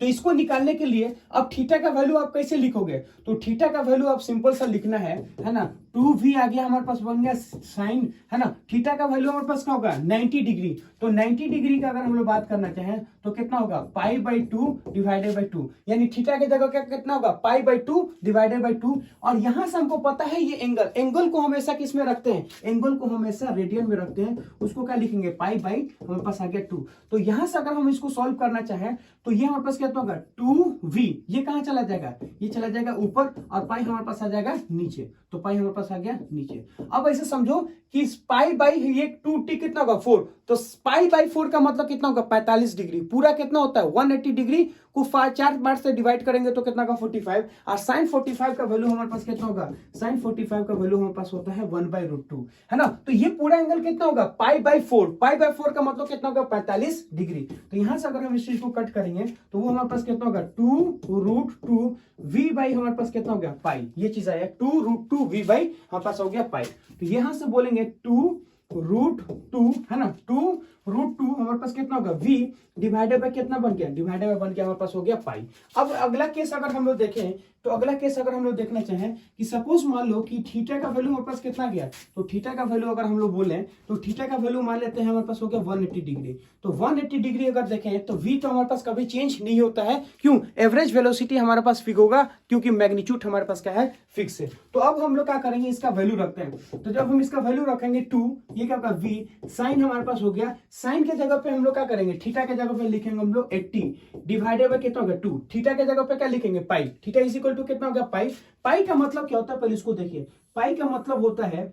[SPEAKER 1] तो इसको निकालने के लिए अब थीटा का वैल्यू आप कैसे लिखोगे, तो थीटा का वैल्यू आप सिंपल सा लिखना है ना। 2v आ गया हमारे पास बन गया साइन, है ना। थीटा का वैल्यू हमारे पास क्या होगा 90 डिग्री। तो 90 डिग्री का अगर हम लोग बात करना चाहें तो कितना होगा पाई बाई 2 डिवाइडेड बाई 2, यानी थीटा की जगह क्या कितना होगा पाई बाई 2 डिवाइडेड बाई 2। और यहां से हमको पता है ये एंगल को हमेशा किस में रखते हैं, एंगल को हमेशा रेडियन में रखते हैं, उसको क्या लिखेंगे पाई बाई हमारे पास आ गया 2। तो यहां से अगर हम इसको सॉल्व करना चाहें तो ये हमारे पास कितना होगा 2v, ये कहां चला जाएगा, ये चला जाएगा ऊपर, और पाई हमारे पास आ जाएगा नीचे। तो पाई हमारे पास आ गया नीचे। अब ऐसे समझो कि पाई बाई ये 2t कितना होगा 4, तो पाई बाई 4 का मतलब कितना होगा 45 डिग्री। पूरा कितना होता है 180 डिग्री को 4 बार से डिवाइड करेंगे तो कितना का 45, और साइन 45 का वैल्यू हमारे पास कितना होगा, साइन 45 का वैल्यू हमारे पास होता है 1/√2, है ना। तो ये पूरा एंगल कितना होगा पाई बाई 4, पाई बाई 4 का मतलब कितना होगा 45 डिग्री। तो यहां से अगर हम इस चीज को कट करेंगे तो वो हमारे पास कितना होगा 2√2 v बाई हमारे पास कितना हो गया पाई, ये चीज आया 2√2 v बाई हमारे पास हो गया पाई। तो यहां से बोलेंगे 2√2, है ना, 2√2 हमारे पास कितना होगा v डिवाइडेड बाय कितना बन गया, डिवाइडेड बाय बन गया हमारे पास हो गया पाई। अब अगला केस अगर हम लोग देखें तो अगला केस अगर हम लोग देखना चाहें कि सपोज मान लो कि थीटा का वैल्यू हमारे पास कितना गया, तो थीटा का वैल्यू अगर हम लोग बोलें तो थीटा का वैल्यू मान लेते हैं हमारे पास हो गया 180 डिग्री। तो 180 डिग्री अगर देखें तो v तो हमारे पास कभी चेंज नहीं होता है, क्यों, एवरेज वेलोसिटी हमारे पास फिक्स होगा, क्योंकि मैग्नीट्यूड हमारे पास क्या है फिक्स है। तो अब हम लोग क्या करेंगे, इसका वैल्यू रखते हैं। तो जब हम इसका वैल्यू रखेंगे 2, ये क्या होगा v साइन हमारे पास हो गया, साइन के जगह पे हम लोग क्या करेंगे थीटा के जगह पे लिखेंगे हम लोग 80 डिवाइडेड बाय कितना होगा 2, थीटा के जगह पे क्या लिखेंगे पाई, थीटा इज इक्वल टू कितना होगा पाई। पाई का मतलब क्या होता है पहले इसको देखिए, पाई का मतलब होता है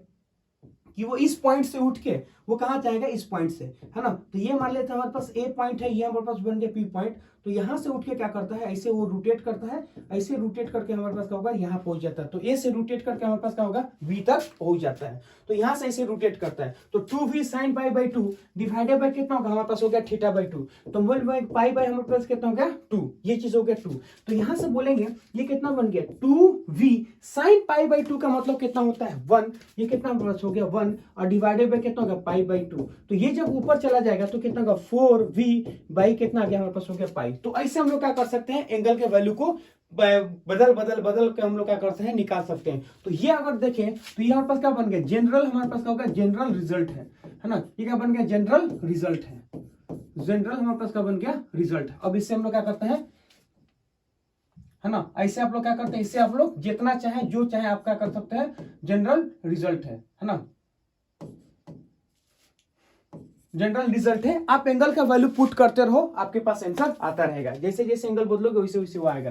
[SPEAKER 1] कि वो इस पॉइंट से उठ के वो कहां जाएगा, इस पॉइंट से, है ना। तो ये मान लेते हैं हमारे पास ए पॉइंट है, ये हमारे पास बन गया पी पॉइंट। तो यहां से उठ के क्या करता है, ऐसे वो रोटेट करता है, ऐसे रोटेट करके हमारे पास क्या होगा यहाँ पहुंच जाता है। तो ए से रोटेट करके हमारे पास क्या होगा बी तक पहुंच जाता है। तो यहां से ऐसे रोटेट करता है। तो 2v sine pi by 2 divided by कितना होगा हमारे पास हो गया थीटा बाई 2, तो पाई बाई हमारे पास कितना हो गया 2, ये चीज हो गया 2। तो यहां से बोलेंगे ये कितना बन गया 2v साइन पाई बाई 2 का मतलब कितना होता है 1, ये कितना हो गया 1, और डिवाइडेड बाय कितना होगा पाई बाई 2। तो ये जब ऊपर चला जाएगा तो कितना होगा 4v बाई कितना आ गया हमारे पास हो गया पाई। तो ऐसे हम लोग क्या कर सकते हैं, एंगल के वैल्यू को बदल के हम लोग क्या करते हैं निकाल सकते हैं। तो ये अगर देखें तो ये हमारे पास क्या बन गया जनरल, हमारे पास क्या होगा जनरल रिजल्ट है ना, ये क्या बन गया जनरल रिजल्ट है। जनरल हमारे पास क्या बन गया, रिजल्ट। अब इससे हम लोग क्या करते हैं, है ना, ऐसे आप लोग क्या करते हैं, इससे आप लोग जितना चाहे जो चाहे आप क्या कर सकते हैं, जनरल रिजल्ट है ना, जनरल रिजल्ट है। आप एंगल का वैल्यू पुट करते रहो, आपके पास आंसर आता रहेगा। जैसे जैसे एंगल बदलोगे वैसे वैसे वो आएगा।